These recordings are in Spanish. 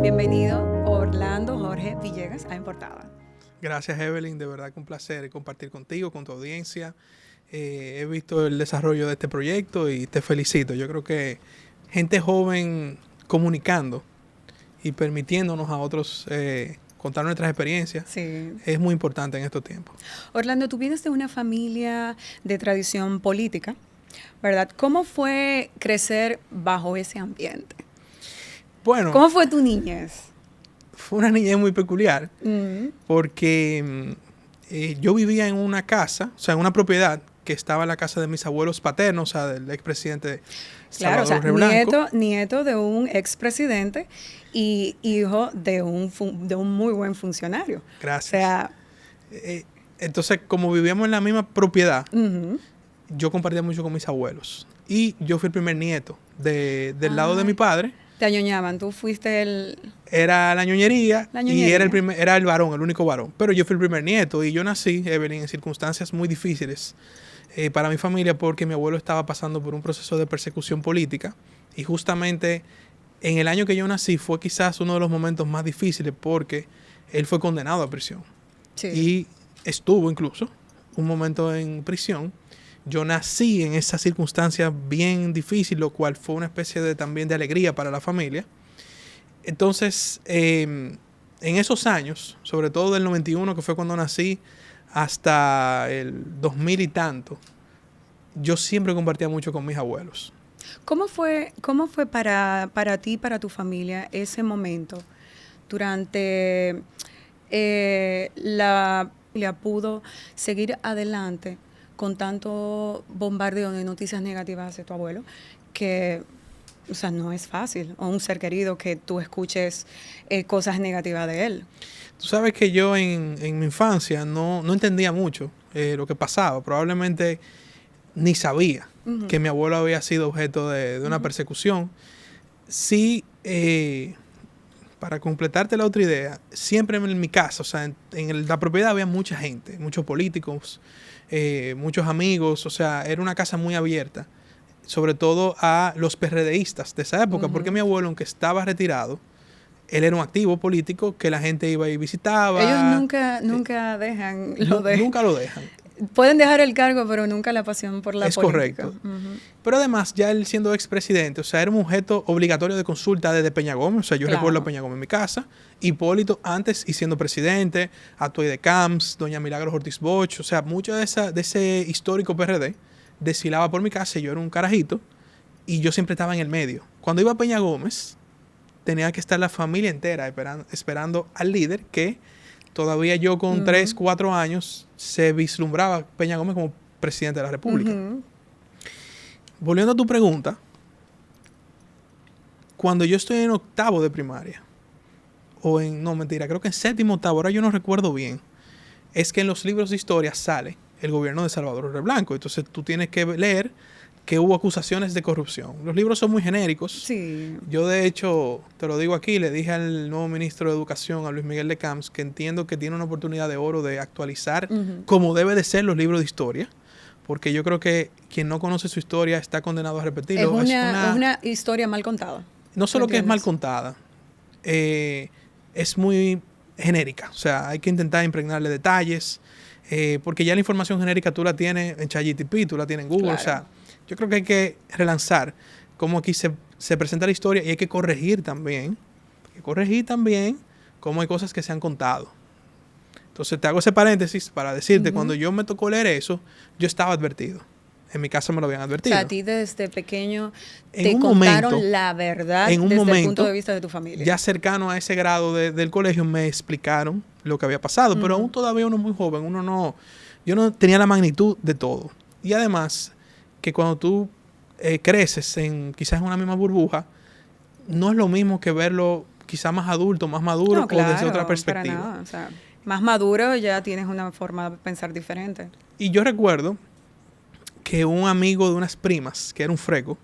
Bienvenido, Orlando Jorge Villegas, a En Portada. Gracias, Evelyn. De verdad que un placer compartir contigo, con tu audiencia. He visto el desarrollo de este proyecto y te felicito. Yo creo que gente joven comunicando y permitiéndonos a otros contar nuestras experiencias es muy importante en estos tiempos. Orlando, tú vienes de una familia de tradición política, ¿verdad? ¿Cómo fue crecer bajo ese ambiente? Bueno, ¿cómo fue tu niñez? Fue una niñez muy peculiar porque yo vivía en una casa, o sea, en una propiedad que estaba en la casa de mis abuelos paternos, o sea, del expresidente Salvador Reblanco. Nieto de un expresidente y hijo de un muy buen funcionario. Gracias. O sea, entonces, como vivíamos en la misma propiedad, yo compartía mucho con mis abuelos. Y yo fui el primer nieto del lado de mi padre. Te añoñaban, tú fuiste el... Era la ñoñería y era el varón, el único varón. Pero yo fui el primer nieto y yo nací, Evelyn, en circunstancias muy difíciles para mi familia porque mi abuelo estaba pasando por un proceso de persecución política. Y justamente en el año que yo nací fue quizás uno de los momentos más difíciles porque él fue condenado a prisión. Sí. Y estuvo incluso un momento en prisión. Yo nací en esa circunstancia bien difícil, lo cual fue una especie también de alegría para la familia. Entonces, en esos años, sobre todo del 91, que fue cuando nací, hasta el 2000 y tanto, yo siempre compartía mucho con mis abuelos. ¿Cómo fue para ti, para tu familia, ese momento durante la pudo seguir adelante con tanto bombardeo de noticias negativas hacia tu abuelo, que, o sea, no es fácil, o un ser querido que tú escuches cosas negativas de él? Tú sabes que yo en mi infancia no entendía mucho lo que pasaba. Probablemente ni sabía que mi abuelo había sido objeto de una persecución. Sí, para completarte la otra idea, siempre en mi casa, o sea, en la propiedad había mucha gente, muchos políticos, muchos amigos, o sea, era una casa muy abierta, sobre todo a los PRDistas de esa época, porque mi abuelo, aunque estaba retirado, él era un activo político que la gente iba y visitaba. Ellos nunca dejan nunca lo dejan. Pueden dejar el cargo, pero nunca la pasión por la política. Es correcto. Pero además, ya él siendo expresidente, o sea, era un objeto obligatorio de consulta desde Peña Gómez. O sea, yo recuerdo a Peña Gómez en mi casa, Hipólito antes y siendo presidente, Atuey de Camps, doña Milagros Ortiz Bosch. O sea, mucho de ese histórico PRD desfilaba por mi casa. Yo era un carajito y yo siempre estaba en el medio. Cuando iba a Peña Gómez, tenía que estar la familia entera esperando al líder que... Todavía yo con 3, 4 años se vislumbraba Peña Gómez como presidente de la República. Volviendo a tu pregunta, cuando yo estoy en octavo de primaria, creo que en séptimo, octavo, ahora yo no recuerdo bien, es que en los libros de historia sale el gobierno de Salvador Reblanco. Entonces tú tienes que leer que hubo acusaciones de corrupción. Los libros son muy genéricos. Sí. Yo, de hecho, te lo digo aquí, le dije al nuevo ministro de Educación, a Luis Miguel de Camps, que entiendo que tiene una oportunidad de oro de actualizar como debe de ser los libros de historia, porque yo creo que quien no conoce su historia está condenado a repetirlo. Es una historia mal contada. No solo que es mal contada, es muy genérica. O sea, hay que intentar impregnarle detalles, porque ya la información genérica tú la tienes en ChatGPT, tú la tienes en Google, claro. O sea, yo creo que hay que relanzar cómo aquí se presenta la historia y hay que corregir también. Cómo hay cosas que se han contado. Entonces te hago ese paréntesis para decirte, cuando yo me tocó leer eso, yo estaba advertido. En mi casa me lo habían advertido. O sea, a ti desde pequeño te contaron la verdad desde el punto de vista de tu familia. Ya cercano a ese grado del colegio me explicaron lo que había pasado, pero aún todavía uno es muy joven, yo no tenía la magnitud de todo. Y además, que cuando tú creces quizás en una misma burbuja, no es lo mismo que verlo quizás más adulto, más maduro, o desde otra perspectiva. Para nada, o sea. Más maduro, ya tienes una forma de pensar diferente. Y yo recuerdo que un amigo de unas primas, que era un freco,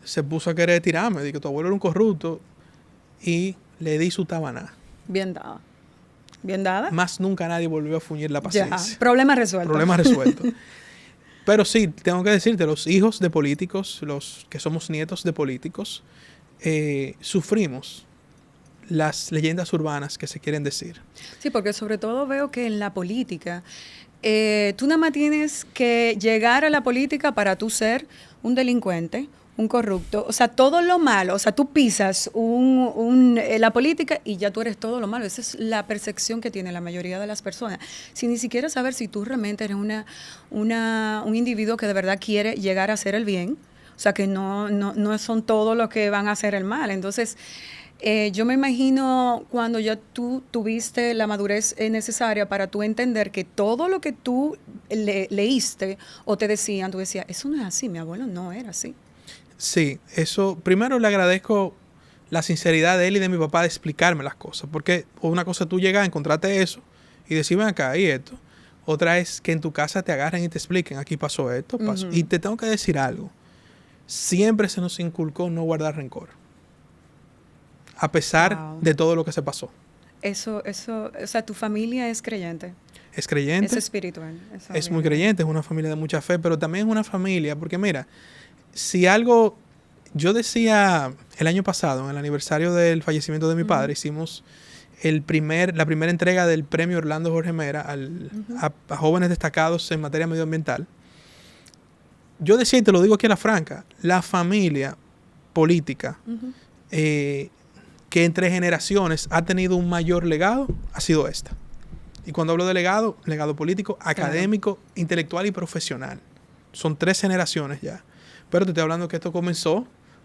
se puso a querer tirarme. Dijo, tu abuelo era un corrupto. Y le di su tabaná. Bien dada. Bien dada. Más nunca nadie volvió a fuñir la paciencia. Ya, problema resuelto. Problema resuelto. Pero sí, tengo que decirte, los hijos de políticos, los que somos nietos de políticos, sufrimos las leyendas urbanas que se quieren decir. Sí, porque sobre todo veo que en la política, tú nada más tienes que llegar a la política para tú ser un delincuente, un corrupto, o sea, todo lo malo, o sea, tú pisas la política y ya tú eres todo lo malo. Esa es la percepción que tiene la mayoría de las personas, sin ni siquiera saber si tú realmente eres un individuo que de verdad quiere llegar a hacer el bien, o sea, que no son todos los que van a hacer el mal. Entonces, yo me imagino cuando ya tú tuviste la madurez necesaria para tú entender que todo lo que tú leíste o te decían, tú decías, eso no es así, mi abuelo no era así. Sí, eso, primero le agradezco la sinceridad de él y de mi papá de explicarme las cosas, porque una cosa es tú llegas, encontrarte eso y decir, ven acá, y esto. Otra es que en tu casa te agarren y te expliquen, aquí pasó esto, pasó. Y te tengo que decir algo, siempre se nos inculcó no guardar rencor, a pesar de todo lo que se pasó. Eso, o sea, tu familia es creyente. Es creyente. Es espiritual. Es muy creyente, es una familia de mucha fe, pero también es una familia, porque mira, si algo, yo decía el año pasado, en el aniversario del fallecimiento de mi padre, hicimos la primera entrega del premio Orlando Jorge Mera a jóvenes destacados en materia medioambiental. Yo decía, y te lo digo aquí a la franca, la familia política que entre generaciones ha tenido un mayor legado ha sido esta. Y cuando hablo de legado político, académico, intelectual y profesional. Son 3 generaciones ya. Pero te estoy hablando que esto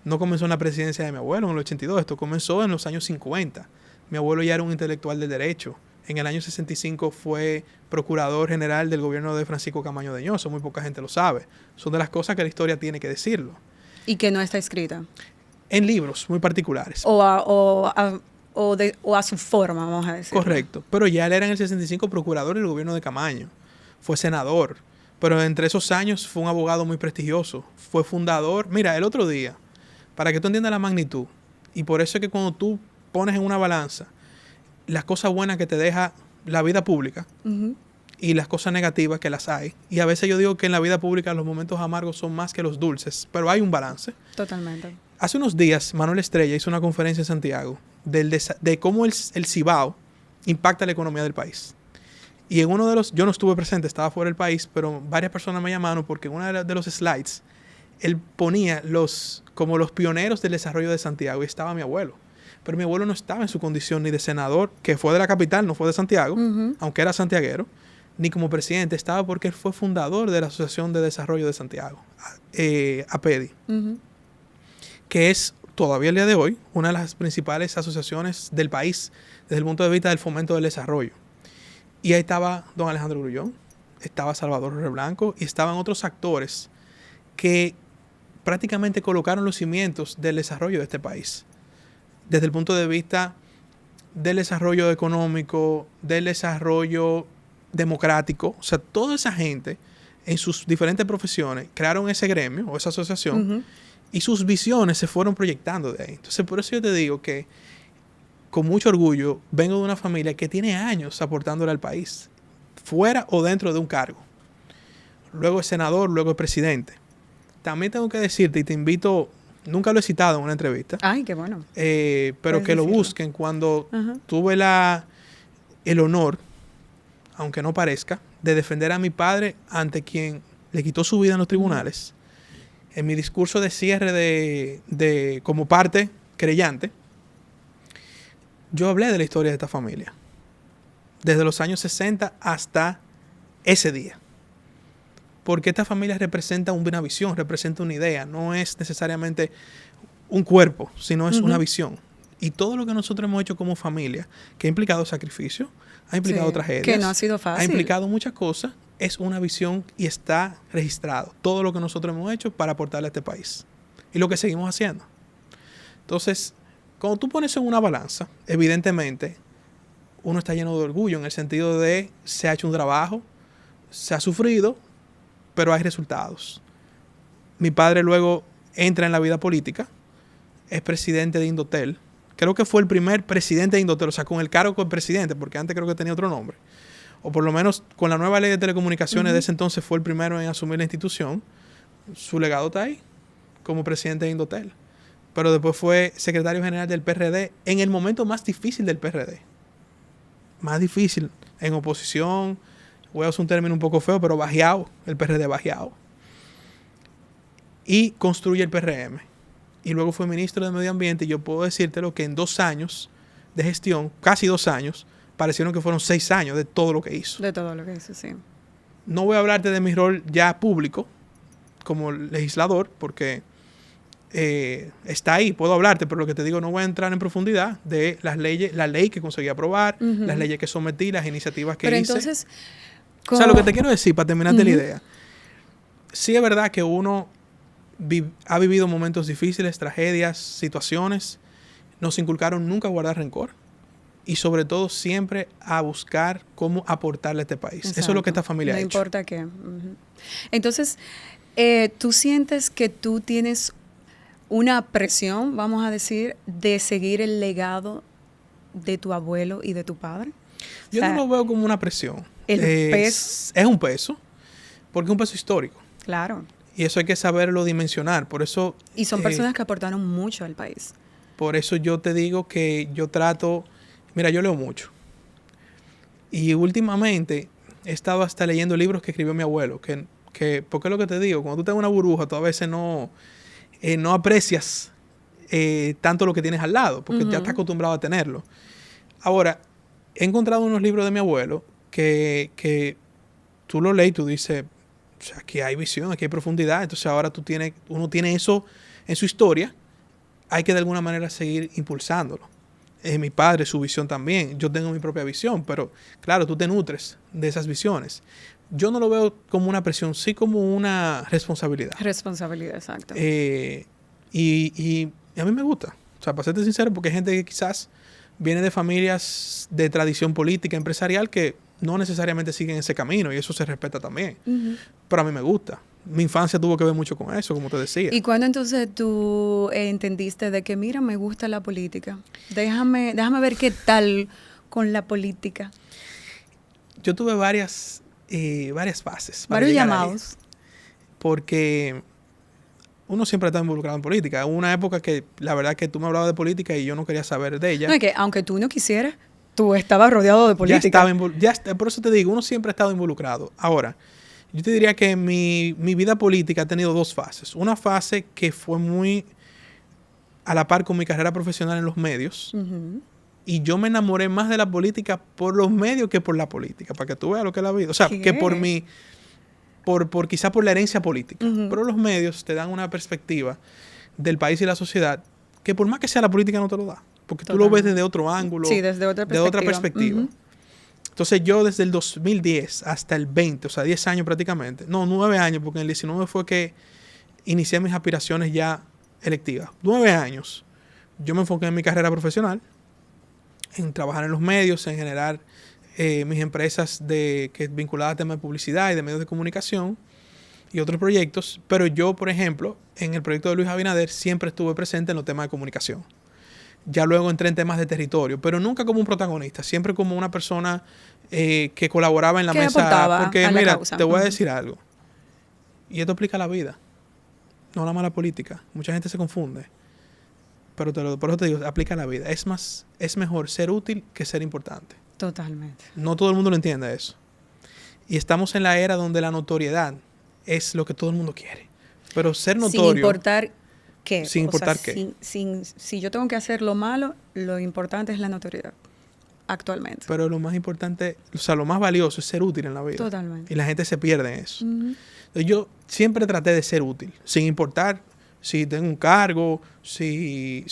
no comenzó en la presidencia de mi abuelo en el 82, esto comenzó en los años 50. Mi abuelo ya era un intelectual del derecho. En el año 65 fue procurador general del gobierno de Francisco Camaño de Ñoso, muy poca gente lo sabe. Son de las cosas que la historia tiene que decirlo. Y que no está escrita. En libros muy particulares. O a su forma, vamos a decir. Correcto. Pero ya él era en el 65 procurador del gobierno de Camaño. Fue senador. Pero entre esos años fue un abogado muy prestigioso. Fue fundador. Mira, el otro día, para que tú entiendas la magnitud, y por eso es que cuando tú pones en una balanza las cosas buenas que te deja la vida pública y las cosas negativas que las hay, y a veces yo digo que en la vida pública los momentos amargos son más que los dulces, pero hay un balance. Totalmente. Hace unos días, Manuel Estrella hizo una conferencia en Santiago de cómo el Cibao impacta la economía del país. Y en uno de los, yo no estuve presente, estaba fuera del país, pero varias personas me llamaron porque en uno de los slides él ponía como los pioneros del desarrollo de Santiago y estaba mi abuelo. Pero mi abuelo no estaba en su condición ni de senador, que fue de la capital, no fue de Santiago, aunque era santiaguero, ni como presidente, estaba porque él fue fundador de la Asociación de Desarrollo de Santiago, APEDI, que es todavía el día de hoy una de las principales asociaciones del país desde el punto de vista del fomento del desarrollo. Y ahí estaba don Alejandro Grullón, estaba Salvador Reblanco y estaban otros actores que prácticamente colocaron los cimientos del desarrollo de este país. Desde el punto de vista del desarrollo económico, del desarrollo democrático. O sea, toda esa gente en sus diferentes profesiones crearon ese gremio o esa asociación y sus visiones se fueron proyectando de ahí. Entonces, por eso yo te digo que con mucho orgullo vengo de una familia que tiene años aportándole al país, fuera o dentro de un cargo. Luego es senador, luego es presidente. También tengo que decirte, y te invito, nunca lo he citado en una entrevista. Ay, qué bueno. Pero que lo busquen cuando tuve el honor, aunque no parezca, de defender a mi padre ante quien le quitó su vida en los tribunales. En mi discurso de cierre como parte creyente, yo hablé de la historia de esta familia. Desde los años 60 hasta ese día. Porque esta familia representa una visión, representa una idea. No es necesariamente un cuerpo, sino es una visión. Y todo lo que nosotros hemos hecho como familia, que ha implicado sacrificio, ha implicado tragedias. Que no ha sido fácil. Ha implicado muchas cosas. Es una visión y está registrado. Todo lo que nosotros hemos hecho para aportarle a este país. Y lo que seguimos haciendo. Entonces, cuando tú pones en una balanza, evidentemente, uno está lleno de orgullo en el sentido de se ha hecho un trabajo, se ha sufrido, pero hay resultados. Mi padre luego entra en la vida política, es presidente de Indotel. Creo que fue el primer presidente de Indotel, o sea, con el cargo de presidente, porque antes creo que tenía otro nombre. O por lo menos con la nueva ley de telecomunicaciones de ese entonces fue el primero en asumir la institución. Su legado está ahí, como presidente de Indotel. Pero después fue secretario general del PRD en el momento más difícil del PRD. Más difícil, en oposición, voy a usar un término un poco feo, pero bajeado, el PRD bajeado. Y construye el PRM. Y luego fue ministro de Medio Ambiente, y yo puedo decírtelo que en 2 años de gestión, casi 2 años, parecieron que fueron 6 años de todo lo que hizo. De todo lo que hizo, sí. No voy a hablarte de mi rol ya público como legislador, porque está ahí, puedo hablarte, pero lo que te digo, no voy a entrar en profundidad de las leyes, la ley que conseguí aprobar, las leyes que sometí, las iniciativas que pero hice. Entonces, o sea, lo que te quiero decir, para terminarte la idea, sí es verdad que uno ha vivido momentos difíciles, tragedias, situaciones, nos inculcaron nunca a guardar rencor y sobre todo siempre a buscar cómo aportarle a este país. Exacto. Eso es lo que esta familia ha hecho. No importa qué. Entonces, ¿tú sientes que tú tienes una presión, vamos a decir, de seguir el legado de tu abuelo y de tu padre? Yo no lo veo como una presión. El peso. Es un peso, porque es un peso histórico. Claro. Y eso hay que saberlo dimensionar. Por eso, y son personas que aportaron mucho al país. Por eso yo te digo que yo trato... Mira, yo leo mucho. Y últimamente he estado hasta leyendo libros que escribió mi abuelo. Porque es lo que te digo, cuando tú estás en una burbuja, tú a veces no aprecias tanto lo que tienes al lado, porque ya estás acostumbrado a tenerlo. Ahora, he encontrado unos libros de mi abuelo que tú lo lees y tú dices, o sea, aquí hay visión, aquí hay profundidad. Entonces ahora uno tiene eso en su historia, hay que de alguna manera seguir impulsándolo. Mi padre, su visión también. Yo tengo mi propia visión, pero claro, tú te nutres de esas visiones. Yo no lo veo como una presión, sí como una responsabilidad. Responsabilidad, exacto. Y a mí me gusta. O sea, para serte sincero, porque hay gente que quizás viene de familias de tradición política, empresarial, que no necesariamente siguen ese camino, y eso se respeta también. Pero a mí me gusta. Mi infancia tuvo que ver mucho con eso, como te decía. ¿Y cuándo entonces tú entendiste de que, mira, me gusta la política? Déjame ver qué tal con la política. Yo tuve varias fases. Varios llamados. Porque uno siempre está involucrado en política. Hubo una época que la verdad que tú me hablabas de política y yo no quería saber de ella. No, es que aunque tú no quisieras, tú estabas rodeado de política. Por eso te digo, uno siempre ha estado involucrado. Ahora, yo te diría que mi vida política ha tenido 2 fases. Una fase que fue muy a la par con mi carrera profesional en los medios. Y yo me enamoré más de la política por los medios que por la política, para que tú veas lo que es la vida. O sea, que quizá por la herencia política. Pero los medios te dan una perspectiva del país y la sociedad que por más que sea la política no te lo da. Porque tú lo ves desde otro ángulo. Sí, desde otra perspectiva. Entonces yo desde el 2010 hasta el 20, o sea, 10 años prácticamente. No, 9 años, porque en el 19 fue que inicié mis aspiraciones ya electivas. 9 años. Yo me enfoqué en mi carrera profesional, en trabajar en los medios, en generar mis empresas vinculadas a temas de publicidad y de medios de comunicación y otros proyectos. Pero yo, por ejemplo, en el proyecto de Luis Abinader siempre estuve presente en los temas de comunicación. Ya luego entré en temas de territorio, pero nunca como un protagonista, siempre como una persona que colaboraba en la mesa. Porque mira, te voy a decir algo. Y esto explica la vida, no la mala política. Mucha gente se confunde. Pero por eso te digo, aplica la vida. Es mejor ser útil que ser importante. Totalmente. No todo el mundo lo entiende eso. Y estamos en la era donde la notoriedad es lo que todo el mundo quiere. Pero ser notorio... Sin importar qué. Sin importar qué. Si yo tengo que hacer lo malo, lo importante es la notoriedad. Actualmente. Pero lo más importante, o sea, lo más valioso es ser útil en la vida. Totalmente. Y la gente se pierde en eso. Entonces, yo siempre traté de ser útil, sin importar si tengo un cargo, si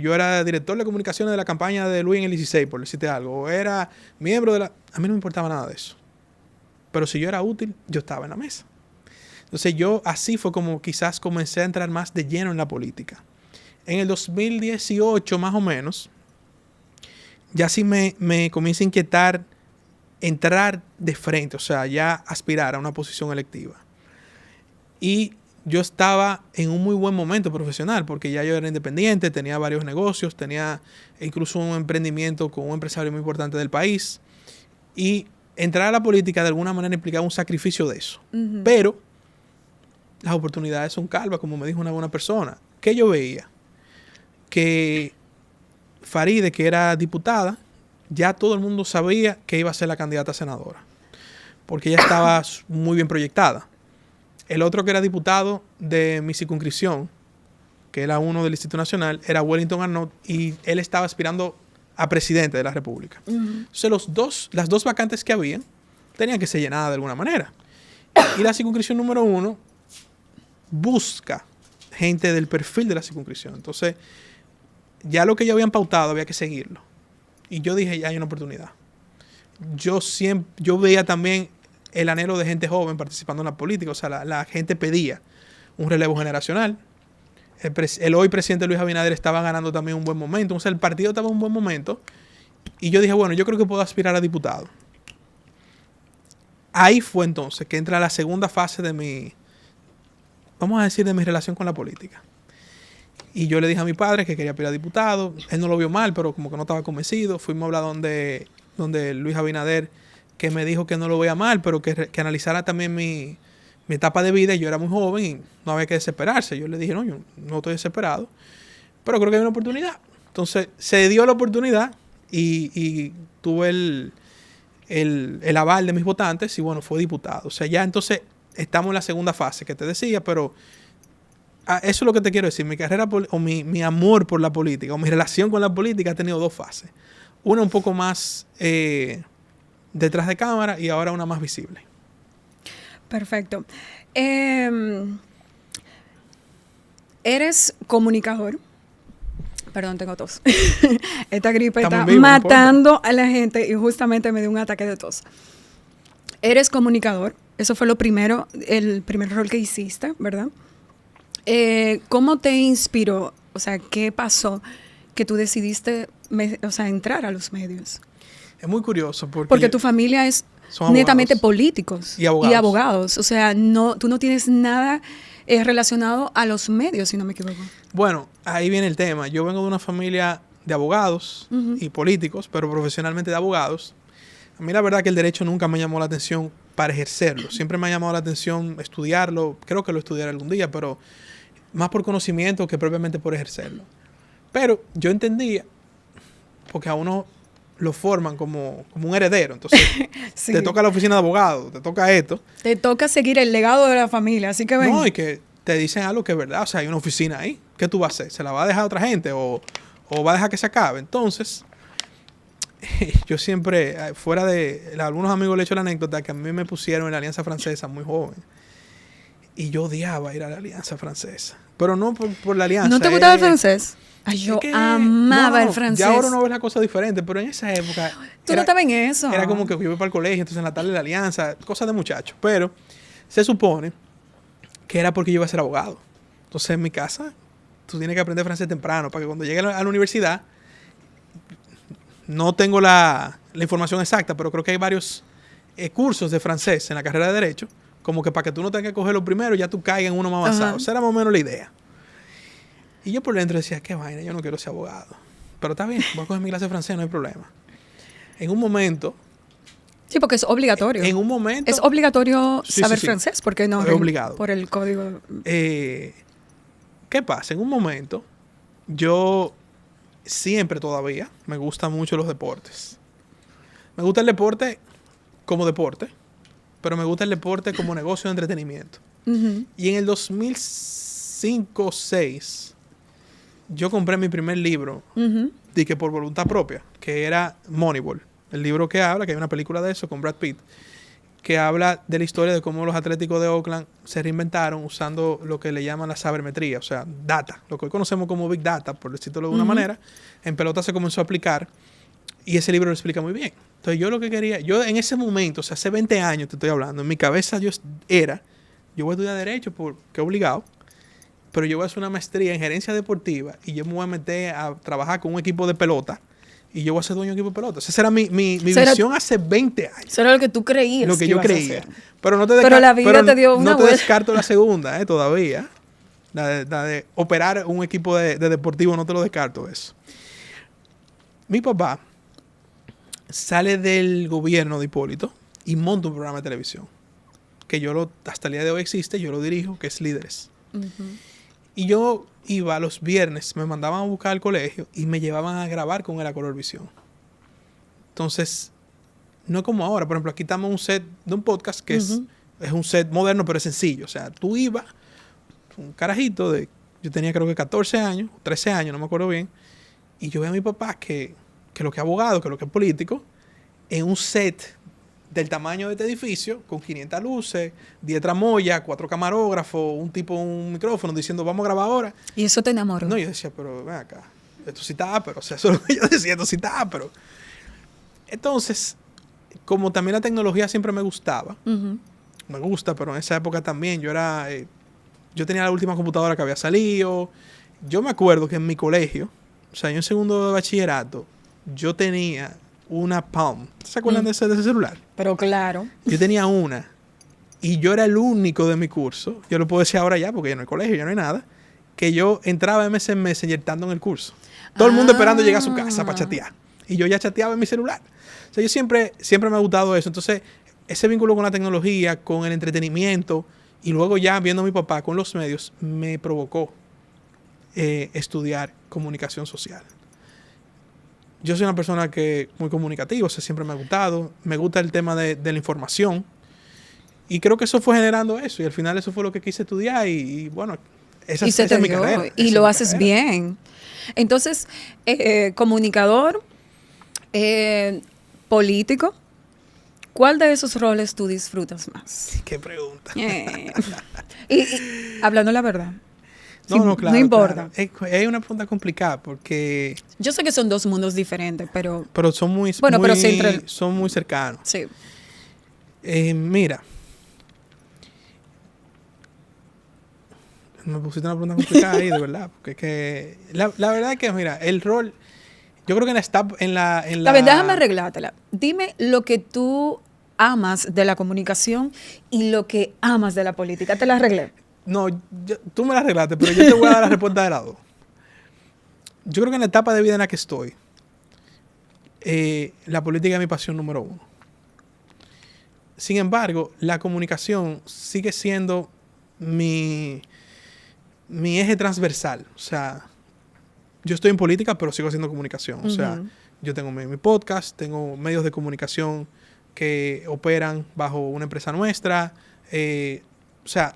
yo era director de comunicaciones de la campaña de Luis en el 16, por decirte algo, o era miembro de la... A mí no me importaba nada de eso. Pero si yo era útil, yo estaba en la mesa. Entonces así fue como quizás comencé a entrar más de lleno en la política. En el 2018, más o menos, ya sí me comienza a inquietar entrar de frente, o sea, ya aspirar a una posición electiva. Y yo estaba en un muy buen momento profesional, porque ya yo era independiente, tenía varios negocios, tenía incluso un emprendimiento con un empresario muy importante del país. Y entrar a la política de alguna manera implicaba un sacrificio de eso. Uh-huh. Pero las oportunidades son calvas, como me dijo una buena persona. ¿Qué yo veía? Que Faride, que era diputada, ya todo el mundo sabía que iba a ser la candidata a senadora, porque ella estaba muy bien proyectada. El otro que era diputado de mi circunscripción, que era uno del Instituto Nacional, era Wellington Arnott, y él estaba aspirando a presidente de la República. Uh-huh. Entonces las dos vacantes que habían tenían que ser llenadas de alguna manera. Y la circunscripción número 1 busca gente del perfil de la circunscripción. Entonces, ya lo que ya habían pautado había que seguirlo. Y yo dije, ya hay una oportunidad. Yo veía también el anhelo de gente joven participando en la política. O sea, la gente pedía un relevo generacional. El hoy presidente Luis Abinader estaba ganando también un buen momento. O sea, el partido estaba en un buen momento. Y yo dije, bueno, yo creo que puedo aspirar a diputado. Ahí fue entonces que entra la segunda fase de mi relación con la política. Y yo le dije a mi padre que quería aspirar a diputado. Él no lo vio mal, pero como que no estaba convencido. Fuimos a hablar donde Luis Abinader, que me dijo que no lo veía mal, pero que analizara también mi etapa de vida. Yo era muy joven y no había que desesperarse. Yo le dije, no, yo no estoy desesperado, pero creo que hay una oportunidad. Entonces se dio la oportunidad y tuve el aval de mis votantes y bueno, fue diputado. O sea, ya entonces estamos en la segunda fase que te decía, pero eso es lo que te quiero decir. Mi carrera o mi amor por la política o mi relación con la política ha tenido dos fases. Una un poco más detrás de cámara y ahora una más visible. Perfecto. Eres comunicador. Perdón, tengo tos. Esta gripe está matando a la gente y justamente me dio un ataque de tos. Eres comunicador. Eso fue el primer rol que hiciste, ¿verdad? ¿Cómo te inspiró? O sea, ¿qué pasó que tú decidiste entrar a los medios? Es muy curioso porque tu familia son netamente políticos y abogados. O sea, tú no tienes nada relacionado a los medios, si no me equivoco. Bueno, ahí viene el tema. Yo vengo de una familia de abogados uh-huh. y políticos, pero profesionalmente de abogados. A mí la verdad que el derecho nunca me llamó la atención para ejercerlo. Siempre me ha llamado la atención estudiarlo. Creo que lo estudiaré algún día, pero más por conocimiento que propiamente por ejercerlo. Pero yo entendía, porque a uno lo forman como un heredero. Entonces, sí. Te toca la oficina de abogado, te toca esto. Te toca seguir el legado de la familia, así que ven. No, y que te dicen algo que es verdad. O sea, hay una oficina ahí. ¿Qué tú vas a hacer? ¿Se la va a dejar a otra gente o va a dejar que se acabe? Entonces, yo siempre, fuera de... algunos amigos le he hecho la anécdota que a mí me pusieron en la Alianza Francesa muy joven. Y yo odiaba ir a la Alianza Francesa. Pero no por la alianza. ¿No te gustaba el francés? Ay, yo amaba el francés. Ya ahora no ves la cosa diferente, pero en esa época... Tú no estabas en eso. Era como que yo iba para el colegio, entonces en la tarde la alianza, cosas de muchachos. Pero se supone que era porque yo iba a ser abogado. Entonces en mi casa, tú tienes que aprender francés temprano, para que cuando llegue a la universidad, no tengo la información exacta, pero creo que hay varios cursos de francés en la carrera de Derecho, como que para que tú no tengas que coger lo primero, ya tú caigas en uno más avanzado. Uh-huh. Esa era más o menos la idea. Y yo por dentro decía, qué vaina, yo no quiero ser abogado. Pero está bien, voy a coger mi clase de francés, no hay problema. En un momento... Sí, porque es obligatorio. En un momento... Es obligatorio saber francés, porque no... Es obligado. Por el código... ¿Qué pasa? En un momento, yo siempre todavía me gustan mucho los deportes. Me gusta el deporte como deporte, pero me gusta el deporte como negocio de entretenimiento. Uh-huh. Y en el 2005-2006... yo compré mi primer libro, uh-huh. de que por voluntad propia, que era Moneyball. El libro que habla, que hay una película de eso con Brad Pitt, que habla de la historia de cómo los Atléticos de Oakland se reinventaron usando lo que le llaman la sabermetría, o sea, data, lo que hoy conocemos como Big Data, por decirlo de alguna uh-huh. manera. En pelota se comenzó a aplicar y ese libro lo explica muy bien. Entonces yo lo que quería, yo en ese momento, o sea, hace 20 años te estoy hablando, en mi cabeza yo voy a estudiar Derecho porque es obligado, pero yo voy a hacer una maestría en gerencia deportiva y yo me voy a meter a trabajar con un equipo de pelota y yo voy a ser dueño de equipo de pelota. Esa era mi visión hace 20 años. Eso era lo que tú creías. Lo que yo creía. Pero la vida te dio una no te descarto la segunda, todavía. La de operar un equipo de deportivo, no te lo descarto eso. Mi papá sale del gobierno de Hipólito y monta un programa de televisión que hasta el día de hoy existe, yo lo dirijo, que es Líderes. Uh-huh. Y yo iba los viernes, me mandaban a buscar al colegio y me llevaban a grabar con él a Color Visión. Entonces, no es como ahora. Por ejemplo, aquí estamos en un set de un podcast que uh-huh. es un set moderno, pero es sencillo. O sea, tú ibas, un carajito yo tenía creo que 14 años, 13 años, no me acuerdo bien, y yo veía a mi papá que lo que es abogado, que lo que es político, en un set del tamaño de este edificio, con 500 luces, 10 tramoyas, 4 camarógrafos, un tipo un micrófono diciendo, vamos a grabar ahora. ¿Y eso te enamoró? No, yo decía, pero ven acá, esto sí está ápero. O sea, eso es lo que yo decía, esto sí está ápero. Entonces, como también la tecnología siempre me gustaba, uh-huh. me gusta, pero en esa época también yo tenía la última computadora que había salido. Yo me acuerdo que en mi colegio, o sea, yo en segundo de bachillerato, yo tenía una Palm. ¿Se acuerdan de ese celular? Pero claro. Yo tenía una. Y yo era el único de mi curso. Yo lo puedo decir ahora ya, porque ya no hay colegio, ya no hay nada. Que yo entraba en MSN Messenger estando en el curso. Todo el mundo esperando llegar a su casa para chatear. Y yo ya chateaba en mi celular. O sea, yo siempre me ha gustado eso. Entonces, ese vínculo con la tecnología, con el entretenimiento, y luego ya viendo a mi papá con los medios, me provocó estudiar comunicación social. Yo soy una persona que muy comunicativa, o sea, siempre me ha gustado. Me gusta el tema de la información. Y creo que eso fue generando eso. Y al final eso fue lo que quise estudiar. Y bueno, esa es mi carrera. Y lo haces bien. Entonces, comunicador, político, ¿cuál de esos roles tú disfrutas más? Qué pregunta. Y hablando la verdad. No, claro. No importa. Claro. Es una pregunta complicada porque... Yo sé que son dos mundos diferentes, pero... Pero son muy son muy cercanos. Sí. Mira. Me pusiste una pregunta complicada ahí, de verdad. Porque es que... La verdad es que, mira, el rol... Yo creo que en la... Déjame arreglártela. Dime lo que tú amas de la comunicación y lo que amas de la política. Te la arreglé. No, tú me la arreglaste, pero yo te voy a dar la respuesta de lado. Yo creo que en la etapa de vida en la que estoy, la política es mi pasión número 1. Sin embargo, la comunicación sigue siendo mi eje transversal. O sea, yo estoy en política, pero sigo haciendo comunicación. Uh-huh. O sea, yo tengo mi podcast, tengo medios de comunicación que operan bajo una empresa nuestra. O sea,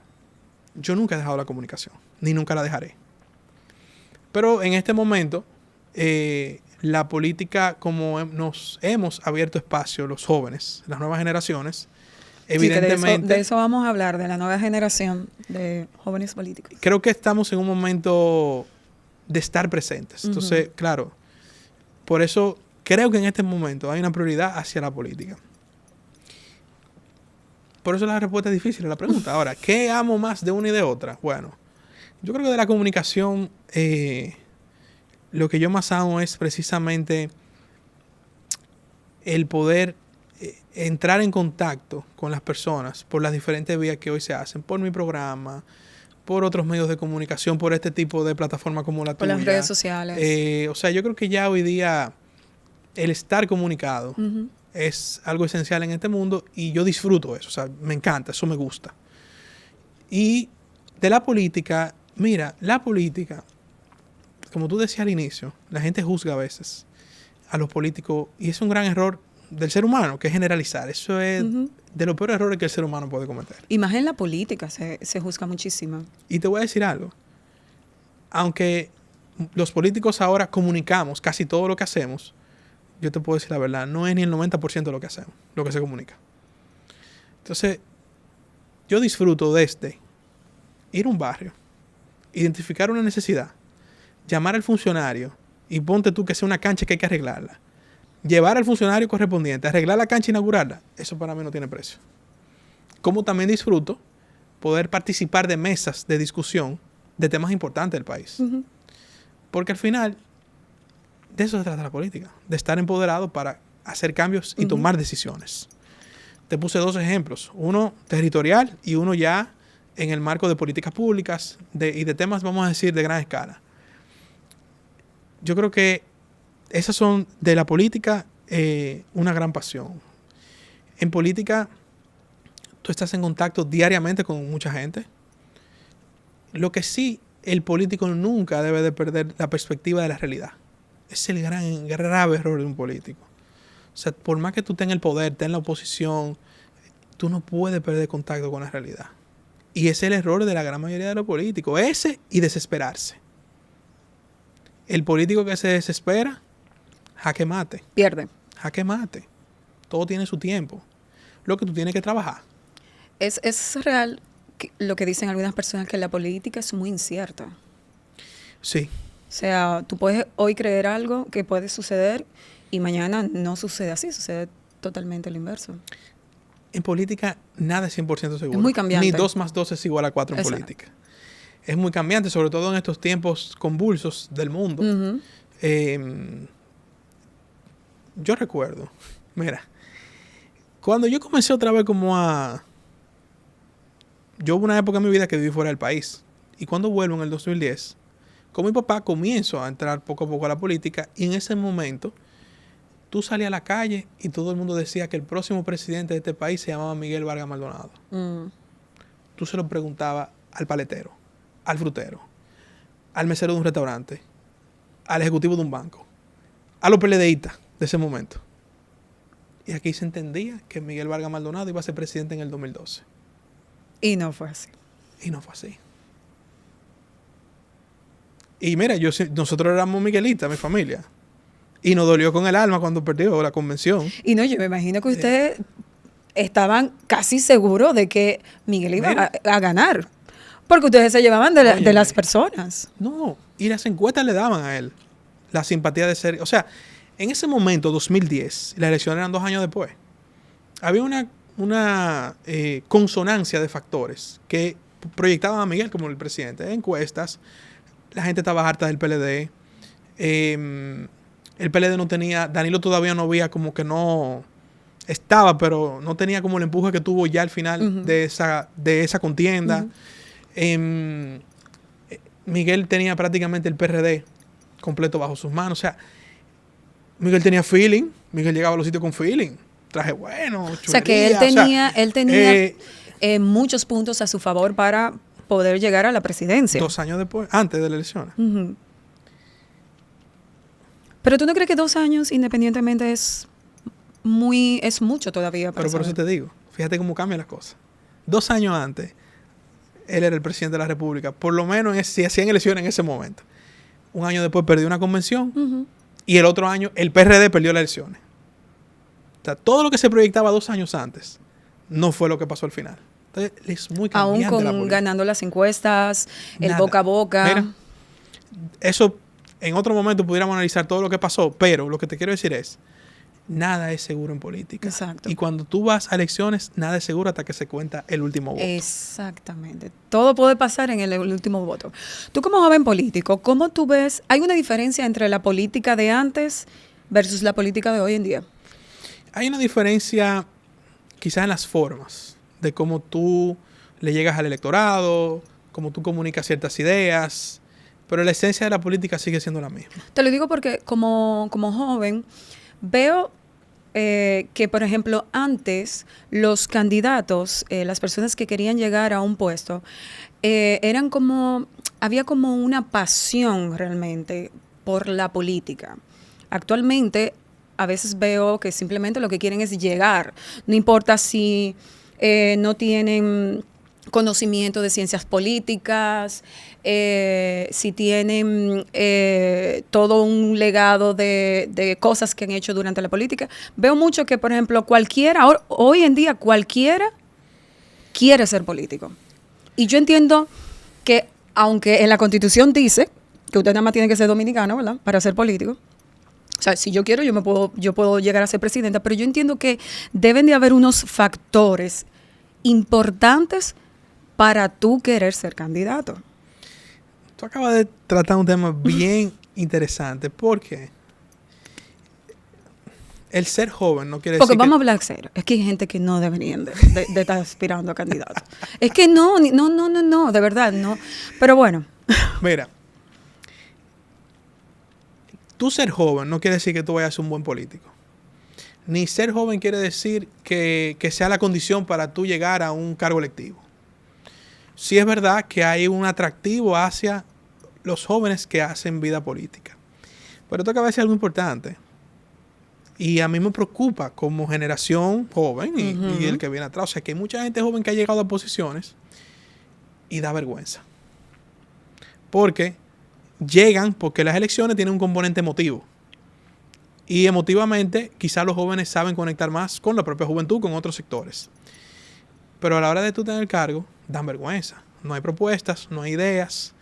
yo nunca he dejado la comunicación, ni nunca la dejaré. Pero en este momento, la política, como nos hemos abierto espacio los jóvenes, las nuevas generaciones, evidentemente... Sí, de eso vamos a hablar, de la nueva generación de jóvenes políticos. Creo que estamos en un momento de estar presentes. Uh-huh. Entonces, claro, por eso creo que en este momento hay una prioridad hacia la política. Por eso la respuesta es difícil a la pregunta. Ahora, ¿qué amo más de una y de otra? Bueno, yo creo que de la comunicación, lo que yo más amo es precisamente el poder entrar en contacto con las personas por las diferentes vías que hoy se hacen, por mi programa, por otros medios de comunicación, por este tipo de plataformas como la tuya. Por las redes sociales. O sea, yo creo que ya hoy día el estar comunicado... Uh-huh. Es algo esencial en este mundo y yo disfruto eso, o sea, me encanta, eso me gusta. Y de la política, mira, la política, como tú decías al inicio, la gente juzga a veces a los políticos y es un gran error del ser humano, que es generalizar. Eso es uh-huh. de los peores errores que el ser humano puede cometer. Y más en la política se juzga muchísimo. Y te voy a decir algo, aunque los políticos ahora comunicamos casi todo lo que hacemos, yo te puedo decir la verdad, no es ni el 90% de lo que hacemos, lo que se comunica. Entonces, yo disfruto desde ir a un barrio, identificar una necesidad, llamar al funcionario y ponte tú que sea una cancha que hay que arreglarla. Llevar al funcionario correspondiente, arreglar la cancha e inaugurarla, eso para mí no tiene precio. Como también disfruto poder participar de mesas de discusión de temas importantes del país. Uh-huh. Porque al final... De eso se trata la política, de estar empoderado para hacer cambios y tomar decisiones. Te puse 2 ejemplos, uno territorial y uno ya en el marco de políticas públicas y de temas, vamos a decir, de gran escala. Yo creo que esas son de la política una gran pasión. En política, tú estás en contacto diariamente con mucha gente. Lo que sí, el político nunca debe de perder la perspectiva de la realidad. Es el grave error de un político. O sea, por más que tú tengas el poder, estés en la oposición, tú no puedes perder contacto con la realidad. Y ese es el error de la gran mayoría de los políticos. Ese y desesperarse. El político que se desespera, jaque mate. Pierde. Jaque mate. Todo tiene su tiempo. Lo que tú tienes que trabajar. Es real lo que dicen algunas personas, que la política es muy incierta. Sí. O sea, tú puedes hoy creer algo que puede suceder y mañana no sucede así, sucede totalmente lo inverso. En política nada es 100% seguro. Es muy cambiante. Ni 2 más 2 es igual a 4 en política. Es muy cambiante, sobre todo en estos tiempos convulsos del mundo. Uh-huh. Yo recuerdo, mira, cuando yo comencé otra vez yo hubo una época en mi vida que viví fuera del país. Y cuando vuelvo en el 2010, con mi papá comienzo a entrar poco a poco a la política. Y en ese momento, tú salías a la calle y todo el mundo decía que el próximo presidente de este país se llamaba Miguel Vargas Maldonado. Tú se lo preguntabas al paletero, al frutero, al mesero de un restaurante, al ejecutivo de un banco, a los PLDistas de ese momento. Y aquí se entendía que Miguel Vargas Maldonado iba a ser presidente en el 2012. Y no fue así. Y no fue así. Y mira, nosotros éramos miguelitas, mi familia. Y nos dolió con el alma cuando perdió la convención. Y no, yo me imagino que ustedes estaban casi seguros de que Miguel iba a ganar. Porque ustedes se llevaban de las personas. No, y las encuestas le daban a él la simpatía de ser... O sea, en ese momento, 2010, las elecciones eran 2 años después, había una consonancia de factores que proyectaban a Miguel como el presidente. Encuestas, la gente estaba harta del PLD. El PLD no tenía... Danilo todavía no había, como que no... Estaba, pero no tenía como el empuje que tuvo ya al final de esa contienda. Miguel tenía prácticamente el PRD completo bajo sus manos. O sea, Miguel tenía feeling. Miguel llegaba a los sitios con feeling. Traje bueno, chulería. O sea, que él tenía muchos puntos a su favor para poder llegar a la presidencia. 2 años después, antes de la elección. Pero ¿tú no crees que 2 años, independientemente, es mucho todavía? Pero por eso te digo, fíjate cómo cambian las cosas. 2 años antes, él era el presidente de la República. Por lo menos si hacían elecciones en ese momento. 1 año después perdió una convención. Y el otro año el PRD perdió las elecciones. O sea, todo lo que se proyectaba 2 años antes no fue lo que pasó al final. Entonces, es muy cambiante. Aún con ganando las encuestas, el boca a boca. Mira, eso en otro momento pudiéramos analizar todo lo que pasó, pero lo que te quiero decir es, nada es seguro en política. Exacto. Y cuando tú vas a elecciones, nada es seguro hasta que se cuenta el último voto. Exactamente. Todo puede pasar en el último voto. Tú como joven político, ¿cómo tú ves? ¿Hay una diferencia entre la política de antes versus la política de hoy en día? Hay una diferencia quizás en las formas de cómo tú le llegas al electorado, cómo tú comunicas ciertas ideas, pero la esencia de la política sigue siendo la misma. Te lo digo porque como joven veo que, por ejemplo, antes los candidatos, las personas que querían llegar a un puesto, había como una pasión realmente por la política. Actualmente, a veces veo que simplemente lo que quieren es llegar. No importa si no tienen conocimiento de ciencias políticas, si tienen todo un legado de cosas que han hecho durante la política. Veo mucho que, por ejemplo, hoy en día cualquiera quiere ser político. Y yo entiendo que, aunque en la Constitución dice que usted nada más tiene que ser dominicano, ¿verdad?, para ser político. O sea, si yo quiero, yo puedo llegar a ser presidenta, pero yo entiendo que deben de haber unos factores importantes para tú querer ser candidato. Tú acabas de tratar un tema bien interesante. ¿Por qué? el ser joven no quiere Porque decir vamos a hablar serio. Es que hay gente que no deberían de estar aspirando a candidato. Es que no, de verdad, no. Pero bueno. Mira, tú ser joven no quiere decir que tú vayas a ser un buen político. Ni ser joven quiere decir que sea la condición para tú llegar a un cargo electivo. Sí es verdad que hay un atractivo hacia los jóvenes que hacen vida política. Pero esto acaba de ser algo importante. Y a mí me preocupa como generación joven y el que viene atrás. O sea, que hay mucha gente joven que ha llegado a posiciones y da vergüenza. Porque llegan porque las elecciones tienen un componente emotivo. Y emotivamente, quizás los jóvenes saben conectar más con la propia juventud, con otros sectores. Pero a la hora de tú tener cargo, dan vergüenza. No hay propuestas, no hay ideas.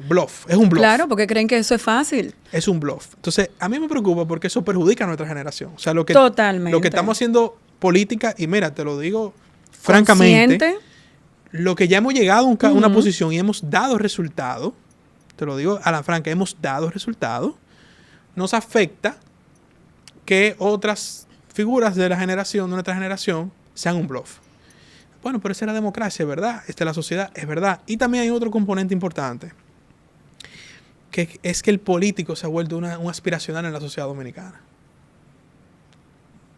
Bluff, es un bluff. Claro, porque creen que eso es fácil. Es un bluff. Entonces, a mí me preocupa porque eso perjudica a nuestra generación. O sea, Totalmente. Lo que estamos haciendo política, y mira, te lo digo francamente, consciente. Lo que ya hemos llegado a una posición y hemos dado resultados, te lo digo a la franca, hemos dado resultados, nos afecta que otras figuras de nuestra generación, sean un bluff. Bueno, pero esa es la democracia, es verdad. Esta es la sociedad, es verdad. Y también hay otro componente importante, que es que el político se ha vuelto un aspiracional en la sociedad dominicana.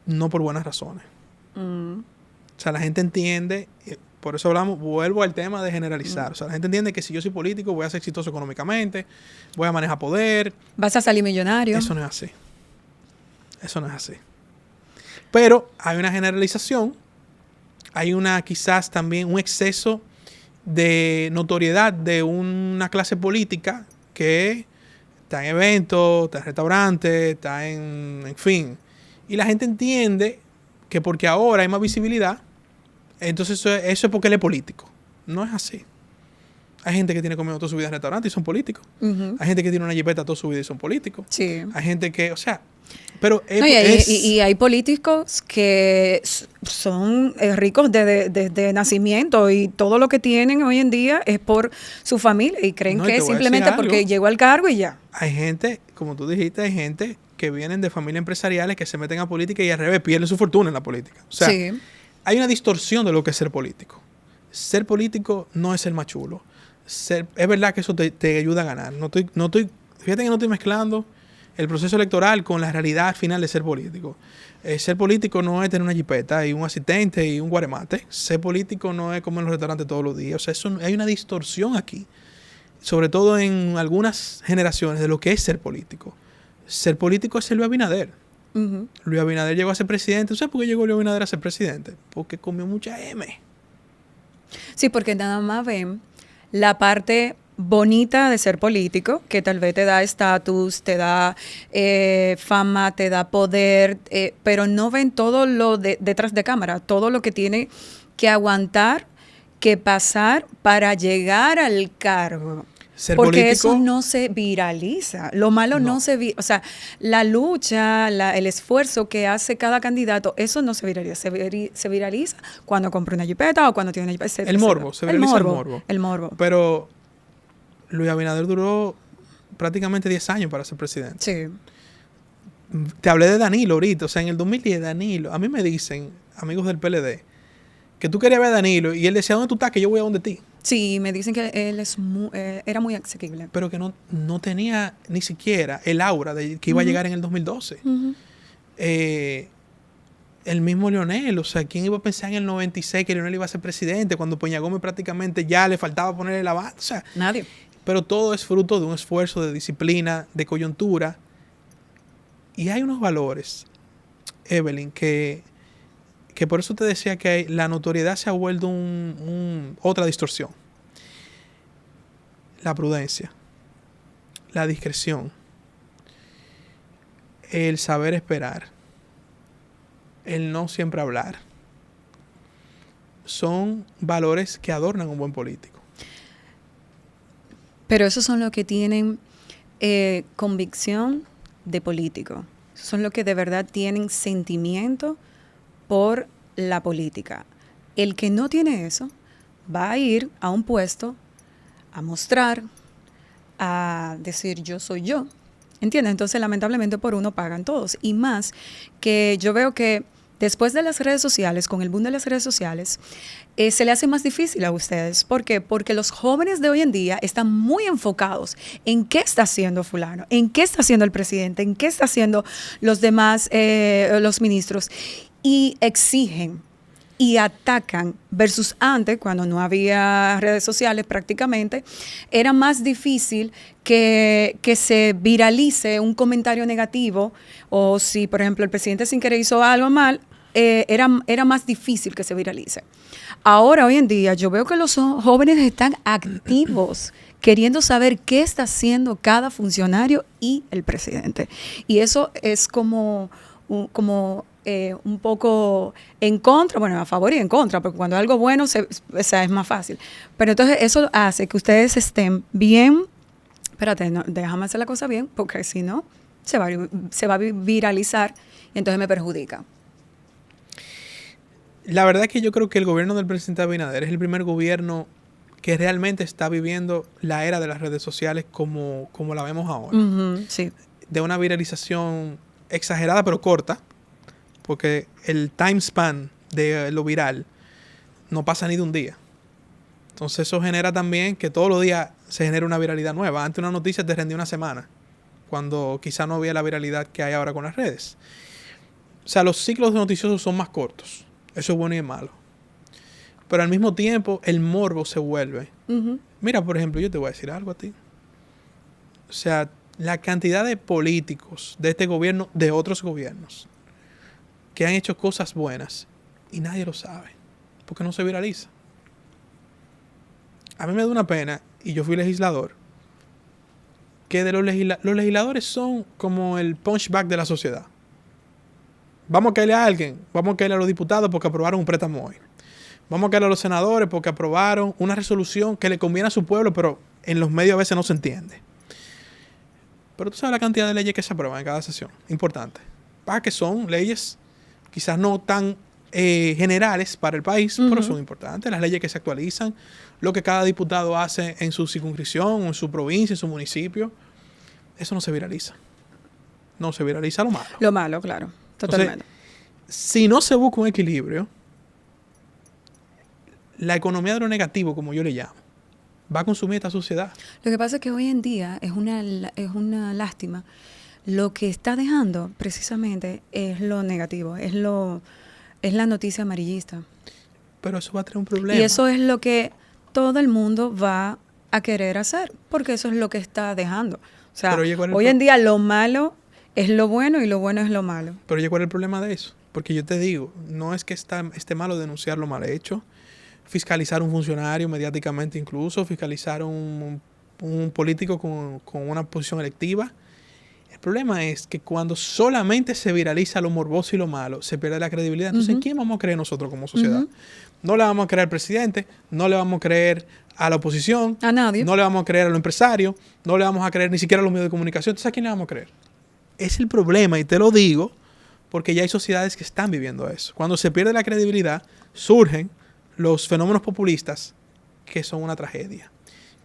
No por buenas razones. O sea, la gente entiende, por eso vuelvo al tema de generalizar. O sea, la gente entiende que si yo soy político voy a ser exitoso económicamente, voy a manejar poder. Vas a salir millonario. Eso no es así. Eso no es así. Pero hay una generalización. Hay quizás también un exceso de notoriedad de una clase política que está en eventos, está en restaurantes, está en fin. Y la gente entiende que porque ahora hay más visibilidad, entonces eso es porque él es político. No es así. Hay gente que tiene comido toda su vida en restaurantes y son políticos. Hay gente que tiene una jipeta toda su vida y son políticos. Sí. Hay gente que, o sea... Pero y hay políticos que son ricos desde nacimiento y todo lo que tienen hoy en día es por su familia y creen que es simplemente porque llegó al cargo y ya. Hay gente, como tú dijiste, hay gente que vienen de familias empresariales que se meten a política y al revés pierden su fortuna en la política. O sea, hay una distorsión de lo que es ser político. Ser político no es ser más chulo. Es verdad que eso te ayuda a ganar. Fíjate que no estoy mezclando el proceso electoral con la realidad final de ser político. Ser político no es tener una jipeta y un asistente y un guaremate. Ser político no es comer en los restaurantes todos los días. O sea, hay una distorsión aquí, sobre todo en algunas generaciones, de lo que es ser político. Ser político es ser Luis Abinader. Luis Abinader llegó a ser presidente. ¿Sabes por qué llegó Luis Abinader a ser presidente? Porque comió mucha M. Sí, porque nada más ven la parte bonita de ser político, que tal vez te da estatus, te da fama, te da poder, pero no ven todo lo detrás de cámara, todo lo que tiene que aguantar, que pasar para llegar al cargo. Ser porque político, eso no se viraliza. Lo malo no se viraliza. O sea, la lucha, el esfuerzo que hace cada candidato, eso no se viraliza. Se viraliza cuando compra una jipeta o cuando tiene una jipeta. El morbo, se viraliza el morbo. El morbo. Pero Luis Abinader duró prácticamente 10 años para ser presidente. Sí. Te hablé de Danilo ahorita. O sea, en el 2010, Danilo, a mí me dicen, amigos del PLD, que tú querías ver a Danilo y él decía, ¿dónde tú estás? Que yo voy a donde ti. Sí, me dicen que él era muy asequible. Pero que no tenía ni siquiera el aura de que iba a llegar en el 2012. El mismo Leonel, o sea, ¿quién iba a pensar en el 96 que Leonel iba a ser presidente cuando Peña Gómez prácticamente ya le faltaba ponerle la banda? O sea, nadie. Pero todo es fruto de un esfuerzo de disciplina, de coyuntura. Y hay unos valores, Evelyn, que por eso te decía que la notoriedad se ha vuelto otra distorsión. La prudencia, la discreción, el saber esperar, el no siempre hablar, son valores que adornan un buen político. Pero esos son los que tienen convicción de político. Son los que de verdad tienen sentimiento por la política. El que no tiene eso va a ir a un puesto a mostrar, a decir yo soy yo, ¿Entiendes? Entonces, lamentablemente, por uno pagan todos. Y más que yo veo que después de las redes sociales, con el boom de las redes sociales, se le hace más difícil a ustedes. ¿Por qué? Porque los jóvenes de hoy en día están muy enfocados en qué está haciendo fulano, en qué está haciendo el presidente, en qué está haciendo los demás, los ministros. Y exigen y atacan, versus antes, cuando no había redes sociales prácticamente, era más difícil que se viralice un comentario negativo, o si, por ejemplo, el presidente sin querer hizo algo mal, era más difícil que se viralice. Ahora, hoy en día, yo veo que los jóvenes están activos, queriendo saber qué está haciendo cada funcionario y el presidente. Y eso es como un poco en contra, bueno, a favor y en contra, porque cuando algo bueno es más fácil. Pero entonces eso hace que ustedes estén bien, espérate, no, déjame hacer la cosa bien, porque si no, se va a viralizar y entonces me perjudica. La verdad es que yo creo que el gobierno del presidente Abinader es el primer gobierno que realmente está viviendo la era de las redes sociales como la vemos ahora. Sí. De una viralización exagerada pero corta, porque el time span de lo viral no pasa ni de un día. Entonces eso genera también que todos los días se genera una viralidad nueva. Antes una noticia te rendía una semana, cuando quizá no había la viralidad que hay ahora con las redes. O sea, los ciclos noticiosos son más cortos. Eso es bueno y es malo. Pero al mismo tiempo, el morbo se vuelve. Mira, por ejemplo, yo te voy a decir algo a ti. O sea, la cantidad de políticos de este gobierno, de otros gobiernos, que han hecho cosas buenas y nadie lo sabe, porque no se viraliza. A mí me da una pena, y yo fui legislador, que de los legisladores son como el punchback de la sociedad. Vamos a caerle a alguien, vamos a caerle a los diputados porque aprobaron un préstamo hoy. Vamos a caerle a los senadores porque aprobaron una resolución que le conviene a su pueblo, pero en los medios a veces no se entiende. Pero tú sabes la cantidad de leyes que se aprueban en cada sesión. Importante. Para que son leyes quizás no tan generales para el país, pero son importantes. Las leyes que se actualizan, lo que cada diputado hace en su circunscripción, en su provincia, en su municipio. Eso no se viraliza. No se viraliza lo malo. Lo malo, claro. Totalmente. Entonces, si no se busca un equilibrio, la economía de lo negativo, como yo le llamo, va a consumir esta sociedad. Lo que pasa es que hoy en día es una lástima. Lo que está dejando precisamente es lo negativo, es la noticia amarillista. Pero eso va a traer un problema. Y eso es lo que todo el mundo va a querer hacer, porque eso es lo que está dejando. O sea, hoy en día lo malo es lo bueno y lo bueno es lo malo. Pero oye, ¿cuál es el problema de eso? Porque yo te digo, no es que esté malo denunciar lo mal hecho, fiscalizar un funcionario mediáticamente incluso, fiscalizar un político con una posición electiva. El problema es que cuando solamente se viraliza lo morboso y lo malo, se pierde la credibilidad. Entonces, ¿quién vamos a creer nosotros como sociedad? No le vamos a creer al presidente, no le vamos a creer a la oposición, a nadie. No le vamos a creer a los empresarios, no le vamos a creer ni siquiera a los medios de comunicación. Entonces, ¿a quién le vamos a creer? Es el problema, y te lo digo porque ya hay sociedades que están viviendo eso. Cuando se pierde la credibilidad, surgen los fenómenos populistas que son una tragedia.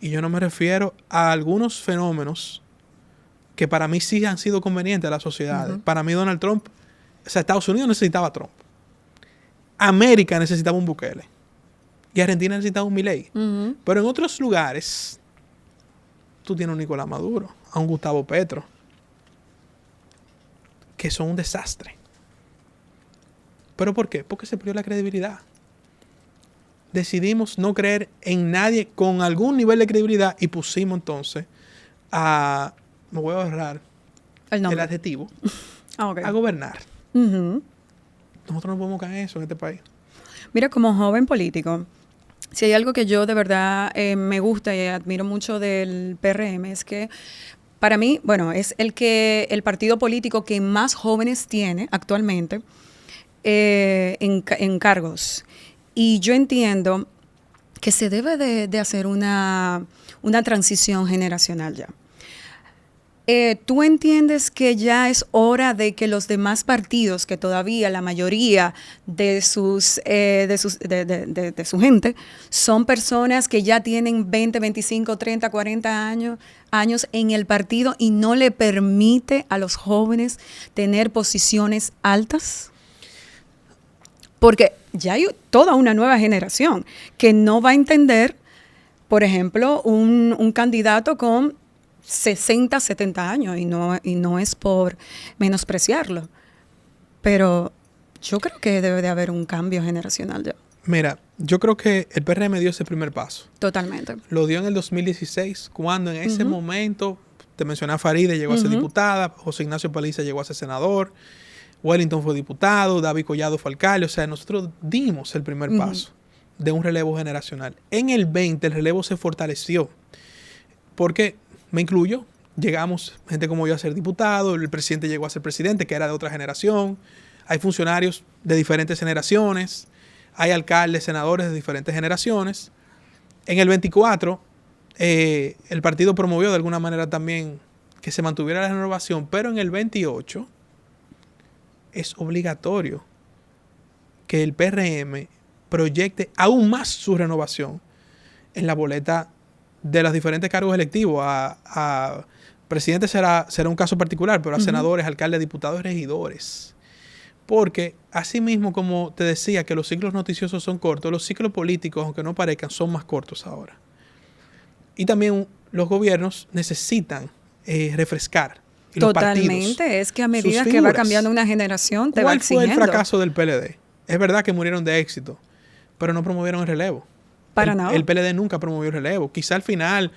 Y yo no me refiero a algunos fenómenos que para mí sí han sido convenientes a las sociedades. Para mí Donald Trump, o sea, Estados Unidos necesitaba a Trump. América necesitaba un Bukele. Y Argentina necesitaba un Milei. Pero en otros lugares, tú tienes a un Nicolás Maduro, a un Gustavo Petro, que son un desastre. ¿Pero por qué? Porque se perdió la credibilidad. Decidimos no creer en nadie con algún nivel de credibilidad y pusimos entonces me voy a ahorrar el adjetivo, a gobernar. Nosotros no podemos caer en eso en este país. Mira, como joven político, si hay algo que yo de verdad me gusta y admiro mucho del PRM es que para mí, bueno, es el partido político que más jóvenes tiene actualmente en cargos. Y yo entiendo que se debe de hacer una transición generacional ya. ¿Tú entiendes que ya es hora de que los demás partidos, que todavía la mayoría de su gente son personas que ya tienen 20, 25, 30, 40 años en el partido y no le permite a los jóvenes tener posiciones altas? Porque ya hay toda una nueva generación que no va a entender, por ejemplo, un candidato con 60, 70 años y no es por menospreciarlo, pero yo creo que debe de haber un cambio generacional ya. Mira, yo creo que el PRM dio ese primer paso. Totalmente. Lo dio en el 2016, cuando en ese momento, te mencioné a Faride, llegó a ser diputada, José Ignacio Paliza llegó a ser senador, Wellington fue diputado, David Collado fue alcalde. O sea, nosotros dimos el primer paso de un relevo generacional. En el 20 el relevo se fortaleció, porque me incluyo, llegamos gente como yo a ser diputado, el presidente llegó a ser presidente, que era de otra generación, hay funcionarios de diferentes generaciones, hay alcaldes, senadores de diferentes generaciones. En el 24, el partido promovió de alguna manera también que se mantuviera la renovación, pero en el 28 es obligatorio que el PRM proyecte aún más su renovación en la boleta de los diferentes cargos electivos. A presidente será un caso particular, pero a senadores, alcaldes, diputados y regidores. Porque, así mismo como te decía que los ciclos noticiosos son cortos, los ciclos políticos, aunque no parezcan, son más cortos ahora. Y también los gobiernos necesitan refrescar. Y totalmente, es que a medida que va cambiando una generación, te va exigiendo. ¿Cuál fue el fracaso del PLD? Es verdad que murieron de éxito, pero no promovieron el relevo. Para nada. El PLD nunca promovió el relevo. Quizá al final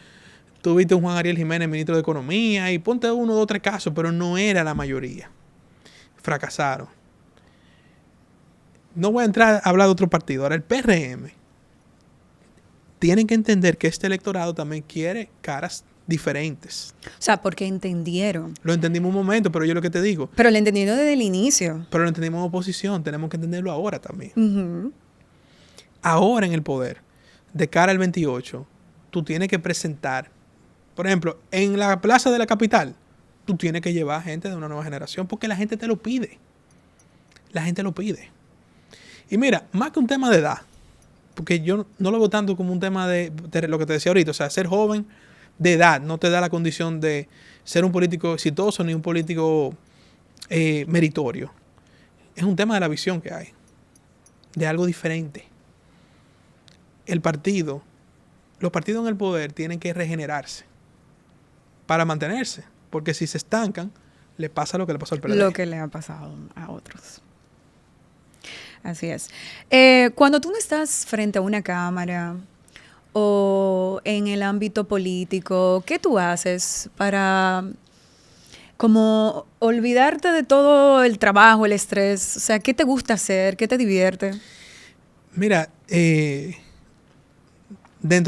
tuviste un Juan Ariel Jiménez, ministro de Economía, y ponte 1, 2, 3 casos, pero no era la mayoría. Fracasaron. No voy a entrar a hablar de otro partido. Ahora, el PRM. Tienen que entender que este electorado también quiere caras diferentes. O sea, porque entendieron. Lo entendimos un momento, pero yo lo que te digo. Pero lo entendieron desde el inicio. Pero lo entendimos en oposición. Tenemos que entenderlo ahora también. Ahora en el poder, de cara al 28, tú tienes que presentar, por ejemplo, en la plaza de la capital, tú tienes que llevar gente de una nueva generación porque la gente te lo pide. La gente lo pide. Y mira, más que un tema de edad, porque yo no lo veo tanto como un tema de lo que te decía ahorita, o sea, ser joven de edad no te da la condición de ser un político exitoso ni un político meritorio. Es un tema de la visión que hay, de algo diferente. Los partidos en el poder tienen que regenerarse para mantenerse, porque si se estancan, le pasa lo que le pasó al PLD. Lo que le ha pasado a otros. Así es. Cuando tú no estás frente a una cámara o en el ámbito político, ¿qué tú haces para como olvidarte de todo el trabajo, el estrés? O sea, ¿qué te gusta hacer? ¿Qué te divierte? Mira,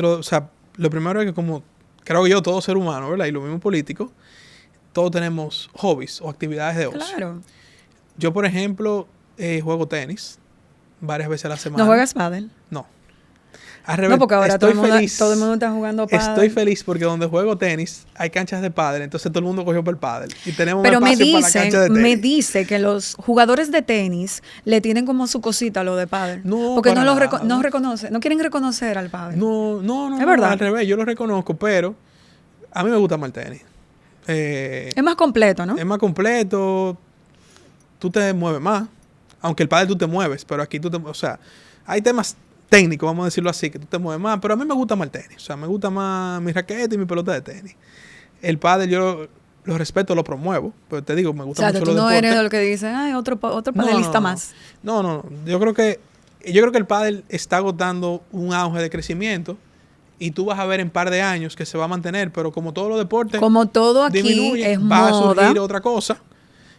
o sea, lo primero es que como creo que yo, todo ser humano, ¿verdad? Y lo mismo político, todos tenemos hobbies o actividades de ocio. Claro. Yo, por ejemplo, juego tenis varias veces a la semana. ¿No juegas pádel? No. Al revés, no, porque ahora todo el mundo está jugando pádel. Estoy feliz porque donde juego tenis hay canchas de pádel, entonces todo el mundo cogió por el pádel. Y tenemos pero un espacio para la cancha de tenis. Me dice que los jugadores de tenis le tienen como su cosita a lo de pádel. No, porque no reconocen, no quieren reconocer al pádel. No. Es verdad. Al revés, yo lo reconozco, pero a mí me gusta más el tenis. Es más completo, ¿no? Es más completo. Tú te mueves más. Aunque el pádel tú te mueves, pero aquí o sea, hay temas técnicos, vamos a decirlo así, que tú te mueves más, pero a mí me gusta más el tenis. O sea, me gusta más mi raqueta y mi pelota de tenis. El pádel yo lo respeto, lo promuevo, pero te digo, me gusta mucho los deportes. O sea, tú no eres de lo que dicen, ay, otro padelista más. No. Yo creo que el pádel está agotando un auge de crecimiento y tú vas a ver en un par de años que se va a mantener, pero como todos los deportes, como todo aquí disminuye, es va moda. a surgir otra cosa.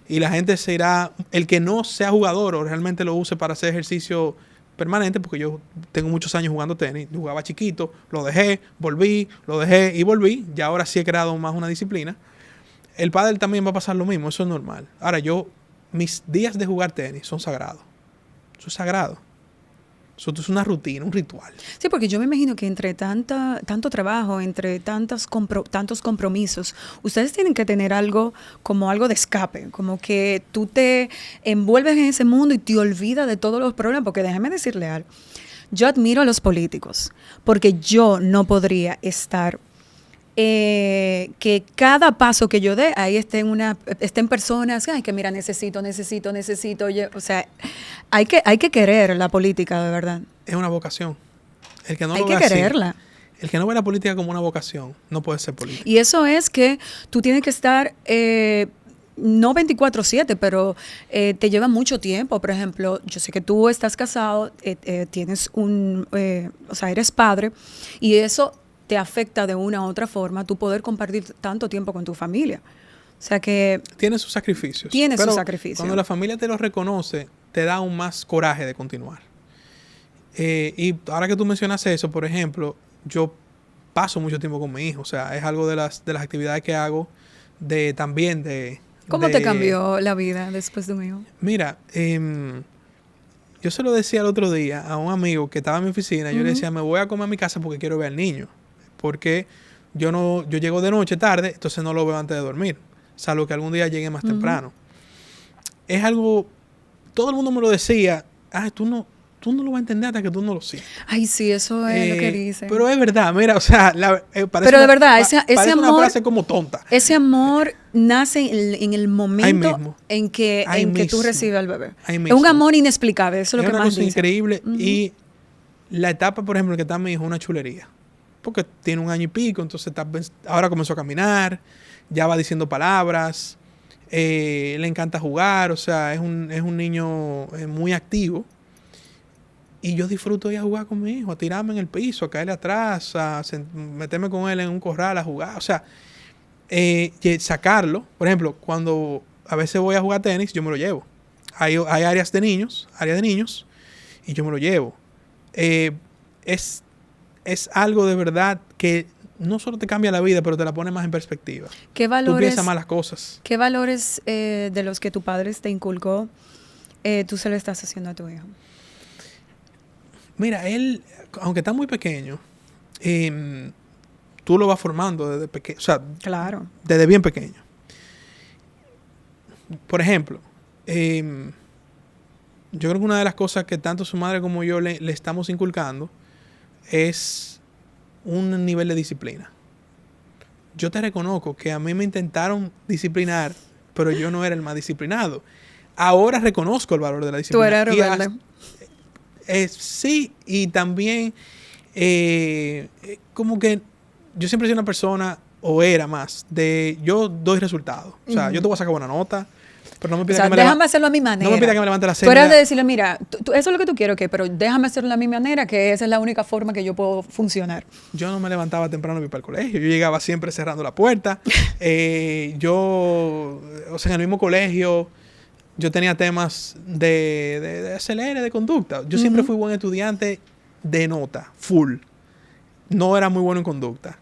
Y la gente se irá, el que no sea jugador o realmente lo use para hacer ejercicio permanente, porque yo tengo muchos años jugando tenis, jugaba chiquito, lo dejé, volví, lo dejé y volví, ya ahora sí he creado más una disciplina. El pádel también va a pasar lo mismo, eso es normal. Ahora mis días de jugar tenis son sagrados, eso es sagrado. O Eso es una rutina, un ritual. Sí, porque yo me imagino que entre tanto trabajo, entre tantos compromisos, ustedes tienen que tener algo como algo de escape, como que tú te envuelves en ese mundo y te olvidas de todos los problemas, porque déjame decirle algo. Yo admiro a los políticos, porque yo no podría estar que cada paso que yo dé, ahí estén personas, ay, que mira, necesito, oye, o sea, hay que querer la política, de verdad. Es una vocación. El que no hay lo que ve quererla. Así, el que no ve la política como una vocación, no puede ser político. Y eso es que tú tienes que estar, no 24/7, pero te lleva mucho tiempo. Por ejemplo, yo sé que tú estás casado, tienes o sea, eres padre, y eso te afecta de una u otra forma tu poder compartir tanto tiempo con tu familia. O sea que... Tiene sus sacrificios. Tiene sus sacrificios. Cuando la familia te lo reconoce, te da aún más coraje de continuar. Y ahora que tú mencionas eso, por ejemplo, yo paso mucho tiempo con mi hijo. O sea, es algo de las actividades que hago también de... ¿Cómo te cambió la vida después de un hijo? Mira, yo se lo decía el otro día a un amigo que estaba en mi oficina. Yo le decía, me voy a comer a mi casa porque quiero ver al niño. Porque yo llego de noche tarde, entonces no lo veo antes de dormir, salvo que algún día llegue más temprano. Es algo, todo el mundo me lo decía, tú no lo vas a entender hasta que tú no lo sientas. Ay, sí, eso es lo que dicen. Pero es verdad, mira, o sea, pero de verdad, ese parece amor, una frase como tonta. Ese amor nace en el momento en que tú recibes al bebé. Es un amor inexplicable, eso es lo que más dicen. Es una cosa increíble. Y la etapa, por ejemplo, que está mi hijo, una chulería. Porque tiene 1 año y pico, entonces ahora comenzó a caminar, ya va diciendo palabras, le encanta jugar, o sea, es un niño muy activo. Y yo disfruto ir a jugar con mi hijo, a tirarme en el piso, a caerle atrás, a meterme con él en un corral a jugar. O sea, sacarlo. Por ejemplo, cuando a veces voy a jugar tenis, yo me lo llevo. Hay áreas de niños, y yo me lo llevo. Es algo de verdad que no solo te cambia la vida, pero te la pone más en perspectiva. ¿Qué valores, tú piensas más las cosas. ¿Qué valores de los que tu padre te inculcó tú se lo estás haciendo a tu hijo? Mira, él, aunque está muy pequeño, tú lo vas formando desde pequeño. O sea, claro, desde bien pequeño. Por ejemplo, yo creo que una de las cosas que tanto su madre como yo le estamos inculcando es un nivel de disciplina. Yo te reconozco que a mí me intentaron disciplinar, pero yo no era el más disciplinado. Ahora reconozco el valor de la disciplina. Tú eres rebelde. Sí, y también como que yo siempre soy una persona, o era más, yo doy resultados. O sea, yo te voy a sacar buena nota, pero no me pidas déjame hacerlo a mi manera. No me pidas que me levante la cena. Tú eras de decirle, mira, eso es lo que tú quieres, pero déjame hacerlo a mi manera, que esa es la única forma que yo puedo funcionar. Yo no me levantaba temprano para el colegio. Yo llegaba siempre cerrando la puerta. O sea, en el mismo colegio, yo tenía temas de acelere, de conducta. Yo siempre fui buen estudiante de nota, full. No era muy bueno en conducta.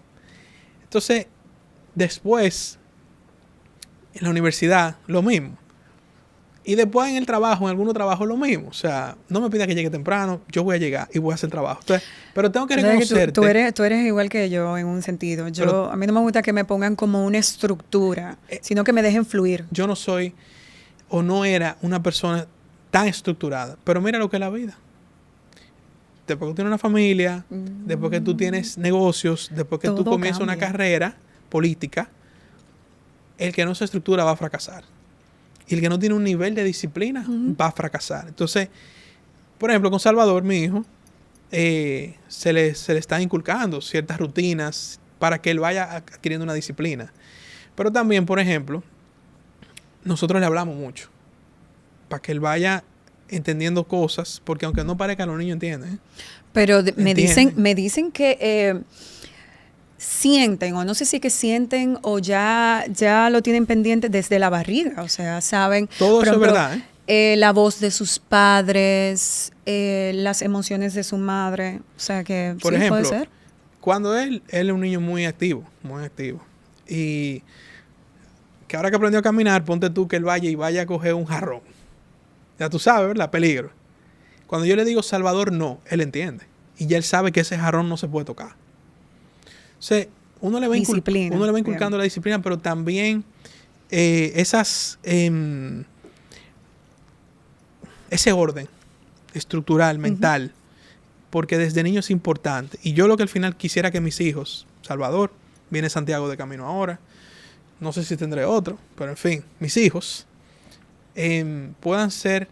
Entonces, después, en la universidad, lo mismo. Y después en el trabajo, en algunos trabajos, lo mismo. O sea, no me pidas que llegue temprano, yo voy a llegar y voy a hacer trabajo. Entonces, pero tengo que reconocerte. Tú eres igual que yo en un sentido. A mí no me gusta que me pongan como una estructura, sino que me dejen fluir. Yo no soy o no era una persona tan estructurada. Pero mira lo que es la vida. Después que tú tienes una familia, después que tú tienes negocios, después que tú comienzas una carrera política, el que no se estructura va a fracasar. Y el que no tiene un nivel de disciplina va a fracasar. Entonces, por ejemplo, con Salvador, mi hijo, se le está inculcando ciertas rutinas para que él vaya adquiriendo una disciplina. Pero también, por ejemplo, nosotros le hablamos mucho para que él vaya entendiendo cosas, porque aunque no parezca, los niños entienden. Pero me dicen que sienten, o no sé si que sienten o ya lo tienen pendiente desde la barriga, o sea, saben. Todo eso es verdad, la voz de sus padres, las emociones de su madre, o sea que por sí, ejemplo, puede ser. Cuando él es un niño muy activo, y que ahora que aprendió a caminar, ponte tú que él vaya a coger un jarrón. Ya tú sabes, ¿verdad? Peligro. Cuando yo le digo Salvador, no, él entiende. Y ya él sabe que ese jarrón no se puede tocar. O sea, uno le va inculcando la disciplina, pero también ese orden estructural, mental, porque desde niño es importante. Y yo lo que al final quisiera que mis hijos, Salvador, viene Santiago de camino ahora, no sé si tendré otro, pero en fin, mis hijos puedan ser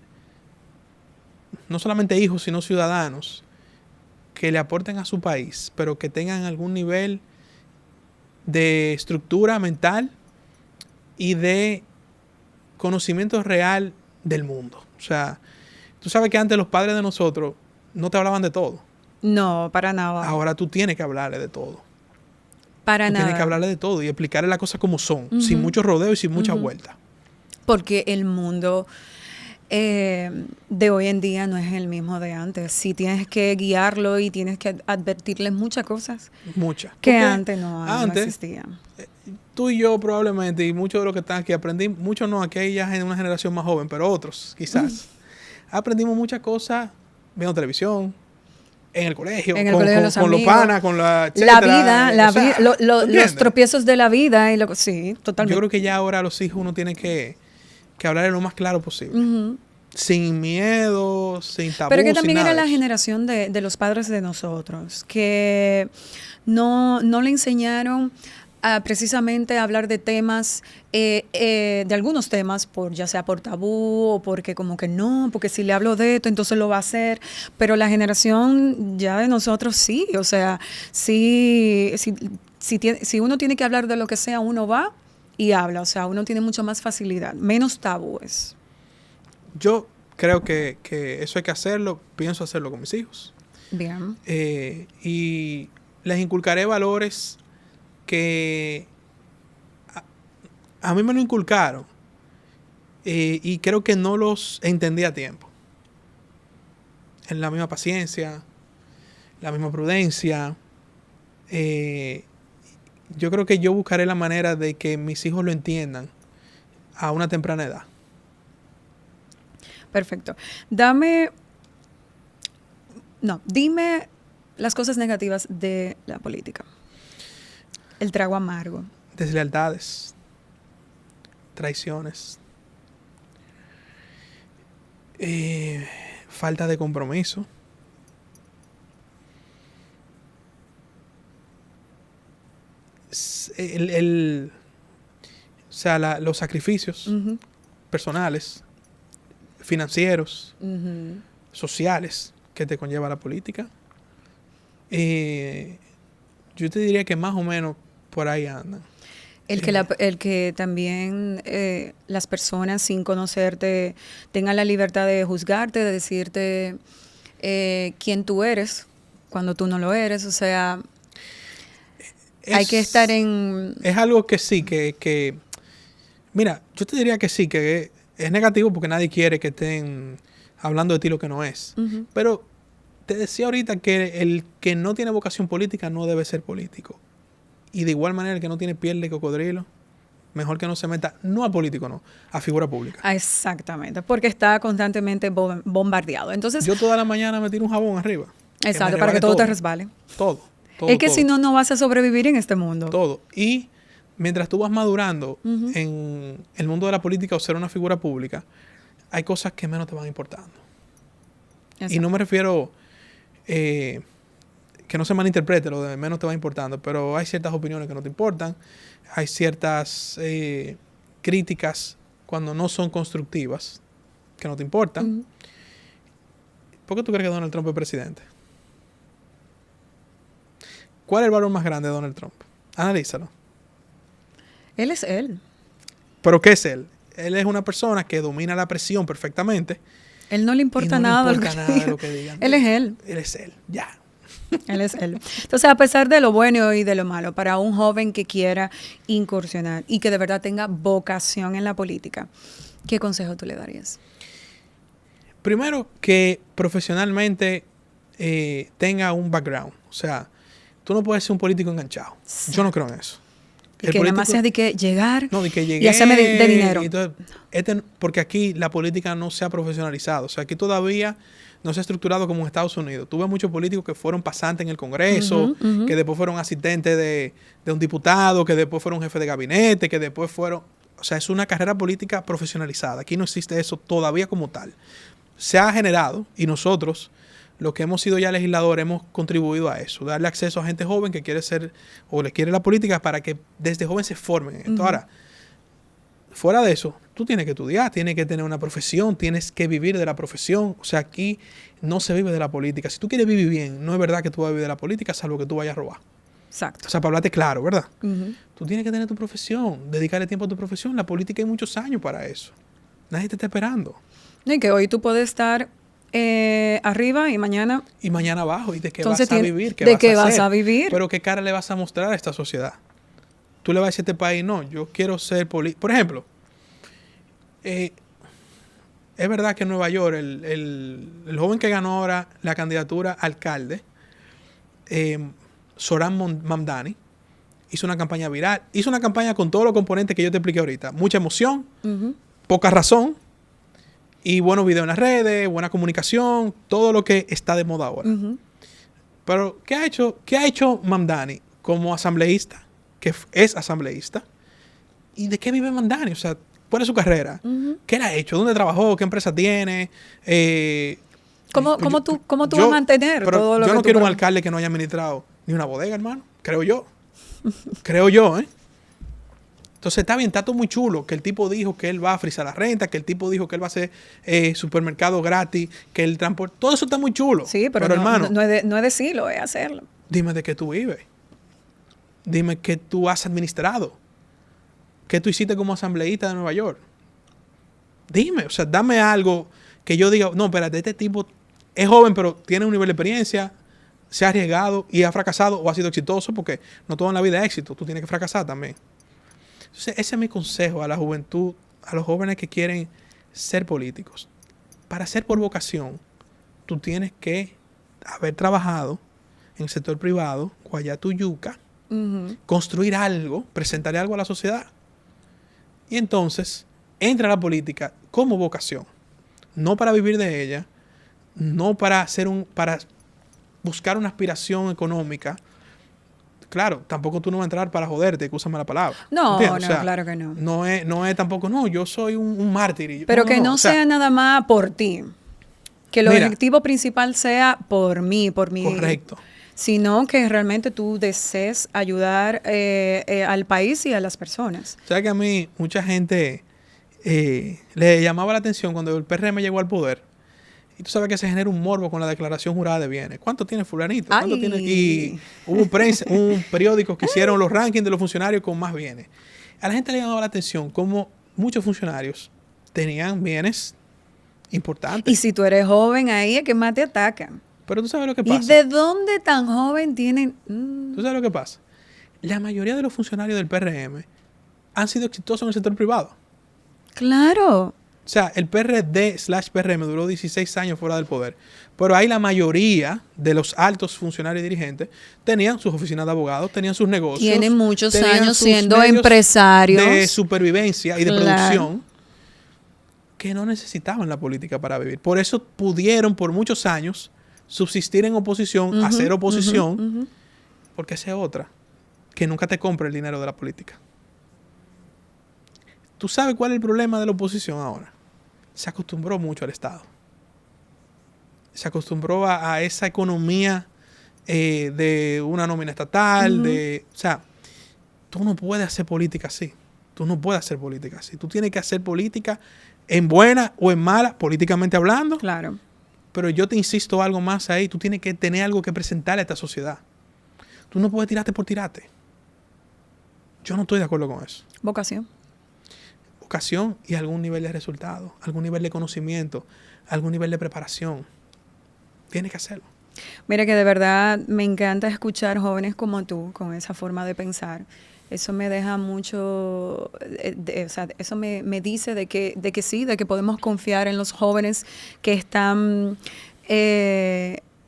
no solamente hijos, sino ciudadanos que le aporten a su país, pero que tengan algún nivel de estructura mental y de conocimiento real del mundo. O sea, tú sabes que antes los padres de nosotros no te hablaban de todo. No, para nada. Ahora tú tienes que hablarle de todo. Para nada. Tienes que hablarle de todo y explicarle las cosas como son, sin mucho rodeo y sin mucha vuelta. Porque el mundo de hoy en día no es el mismo de antes. Sí tienes que guiarlo y tienes que advertirles muchas cosas. Muchas. Que antes no existían. Tú y yo probablemente, y muchos de los que están aquí, aprendimos, muchos no, aquí hay ya una generación más joven, pero otros quizás, aprendimos muchas cosas viendo televisión, en el colegio, con los panas, con la etcétera. La vida, los tropiezos de la vida. Sí, totalmente. Yo creo que ya ahora a los hijos uno tiene que hablarle lo más claro posible. Sin miedo, sin tabú. Pero que también era la generación de los padres de nosotros, que no le enseñaron precisamente a hablar de temas, de algunos temas, ya sea por tabú o porque como que no, porque si le hablo de esto, entonces lo va a hacer. Pero la generación ya de nosotros sí, o sea, si uno tiene que hablar de lo que sea, uno va y habla, o sea, uno tiene mucho más facilidad, menos tabúes. Yo creo que eso hay que hacerlo, pienso hacerlo con mis hijos. Bien. Y les inculcaré valores que a mí me lo inculcaron y creo que no los entendí a tiempo. En la misma paciencia, la misma prudencia. Yo creo que yo buscaré la manera de que mis hijos lo entiendan a una temprana edad. Perfecto. Dime las cosas negativas de la política. El trago amargo. Deslealtades, traiciones, falta de compromiso. Los sacrificios personales, financieros, sociales que te conlleva la política. Yo te diría que más o menos por ahí andan. El que también las personas sin conocerte tengan la libertad de juzgarte, de decirte quién tú eres cuando tú no lo eres. O sea, hay que estar en... Es algo que sí, que mira, yo te diría que sí, que es negativo porque nadie quiere que estén hablando de ti lo que no es. Pero te decía ahorita que el que no tiene vocación política no debe ser político. Y de igual manera el que no tiene piel de cocodrilo, mejor que no se meta, no a político, no, a figura pública. Exactamente, porque está constantemente bombardeado. Entonces, yo toda la mañana me tiro un jabón arriba. Exacto, para que todo te resbale. Todo. Es que si no, no vas a sobrevivir en este mundo. Todo. Y mientras tú vas madurando en el mundo de la política o ser una figura pública, hay cosas que menos te van importando. Exacto. Y no me refiero... que no se malinterprete lo de menos te va importando, pero hay ciertas opiniones que no te importan, hay ciertas críticas cuando no son constructivas que no te importan. ¿Por qué tú crees que Donald Trump es presidente? ¿Cuál es el valor más grande de Donald Trump? Analízalo. Él es él. ¿Pero qué es él? Él es una persona que domina la presión perfectamente. Él no le importa nada de lo que digan. Él es él. Él es él, ya. Él es él. Entonces, a pesar de lo bueno y de lo malo, para un joven que quiera incursionar y que de verdad tenga vocación en la política, ¿qué consejo tú le darías? Primero, que profesionalmente tenga un background. O sea, tú no puedes ser un político enganchado. Sí. Yo no creo en eso. Y que nada más sea de que llegar y hacerme de dinero. Entonces, porque aquí la política no se ha profesionalizado. O sea, aquí todavía no se ha estructurado como en Estados Unidos. Tú ves muchos políticos que fueron pasantes en el Congreso, que después fueron asistentes de un diputado, que después fueron jefe de gabinete, que después fueron... O sea, es una carrera política profesionalizada. Aquí no existe eso todavía como tal. Se ha generado y nosotros, los que hemos sido ya legisladores, hemos contribuido a eso. Darle acceso a gente joven que quiere ser o le quiere la política para que desde joven se formen en esto. Ahora, fuera de eso, tú tienes que estudiar, tienes que tener una profesión, tienes que vivir de la profesión. O sea, aquí no se vive de la política. Si tú quieres vivir bien, no es verdad que tú vas a vivir de la política, salvo que tú vayas a robar. Exacto. O sea, para hablarte claro, ¿verdad? Tú tienes que tener tu profesión, dedicarle tiempo a tu profesión. La política hay muchos años para eso. Nadie te está esperando. Y que hoy tú puedes estar arriba y mañana... Y mañana abajo. ¿Y de qué Entonces, vas a vivir? ¿De qué vas a vivir? Pero ¿qué cara le vas a mostrar a esta sociedad? Tú le vas a decir a este país, no, yo quiero ser político. Por ejemplo, es verdad que en Nueva York el joven que ganó ahora la candidatura a alcalde, Zohran Mamdani, hizo una campaña viral, hizo una campaña con todos los componentes que yo te expliqué ahorita. Mucha emoción, poca razón y buenos videos en las redes, buena comunicación, todo lo que está de moda ahora. Pero, ¿qué ha hecho Mamdani como asambleísta? Que es asambleísta. ¿Y de qué vive Mamdani? O sea, ¿cuál es su carrera? ¿Qué él ha hecho? ¿Dónde trabajó? ¿Qué empresa tiene? ¿Cómo tú vas a mantener todo lo que yo no quiero un alcalde que no haya administrado ni una bodega, hermano. Creo yo. Entonces está bien, está todo muy chulo. Que el tipo dijo que él va a frisar la renta, que el tipo dijo que él va a hacer supermercado gratis, que el transporte... Todo eso está muy chulo. Sí, pero hermano, no es decirlo, es hacerlo. Dime de qué tú vives. Dime qué tú has administrado. ¿Qué tú hiciste como asambleísta de Nueva York? Dime, o sea, dame algo que yo diga, no, espérate, este tipo es joven, pero tiene un nivel de experiencia, se ha arriesgado y ha fracasado o ha sido exitoso, porque no todo en la vida es éxito, tú tienes que fracasar también. Entonces, ese es mi consejo a la juventud, a los jóvenes que quieren ser políticos. Para ser por vocación, tú tienes que haber trabajado en el sector privado, guayar tu yuca, construir algo, presentarle algo a la sociedad. Y entonces, entra a la política como vocación. No para vivir de ella, no para para buscar una aspiración económica. Claro, tampoco tú no vas a entrar para joderte, que úsame la palabra. No, o sea, claro que no. No es tampoco, no, yo soy un mártir. Pero que no sea nada más por ti. Que el objetivo principal sea por mí. Correcto. Sino que realmente tú desees ayudar al país y a las personas. O sea que a mí mucha gente le llamaba la atención cuando el PRM llegó al poder. Y tú sabes que se genera un morbo con la declaración jurada de bienes. ¿Cuánto tiene fulanito? ¿Cuánto tiene? Y hubo un periódico que hicieron los rankings de los funcionarios con más bienes. A la gente le llamaba la atención cómo muchos funcionarios tenían bienes importantes. Y si tú eres joven, ahí es que más te atacan. Pero tú sabes lo que pasa. ¿Y de dónde tan joven tienen? ¿Tú sabes lo que pasa? La mayoría de los funcionarios del PRM han sido exitosos en el sector privado. Claro. O sea, el PRD/PRM duró 16 años fuera del poder. Pero ahí la mayoría de los altos funcionarios y dirigentes tenían sus oficinas de abogados, tenían sus negocios. Tienen muchos años siendo empresarios. De supervivencia y de producción que no necesitaban la política para vivir. Por eso pudieron por muchos años subsistir en oposición, hacer oposición, porque esa es otra, que nunca te compra el dinero de la política. ¿Tú sabes cuál es el problema de la oposición ahora? Se acostumbró mucho al Estado. Se acostumbró a esa economía de una nómina estatal, o sea, tú no puedes hacer política así. Tú tienes que hacer política en buena o en mala, políticamente hablando. Claro. Pero yo te insisto algo más ahí. Tú tienes que tener algo que presentarle a esta sociedad. Tú no puedes tirarte por tirarte. Yo no estoy de acuerdo con eso. Vocación y algún nivel de resultado, algún nivel de conocimiento, algún nivel de preparación. Tienes que hacerlo. Mira que de verdad me encanta escuchar jóvenes como tú, con esa forma de pensar. Eso me deja mucho, o sea, eso me dice de que sí, de que podemos confiar en los jóvenes que están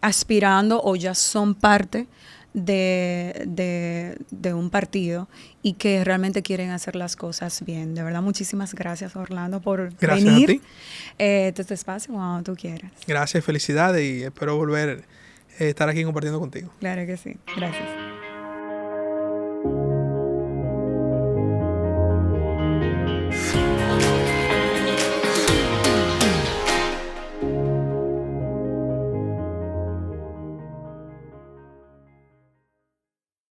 aspirando o ya son parte de un partido y que realmente quieren hacer las cosas bien. De verdad, muchísimas gracias, Orlando, por venir. A ti. Este espacio cuando tú quieras. Gracias, felicidades y espero volver a estar aquí compartiendo contigo. Claro que sí. Gracias.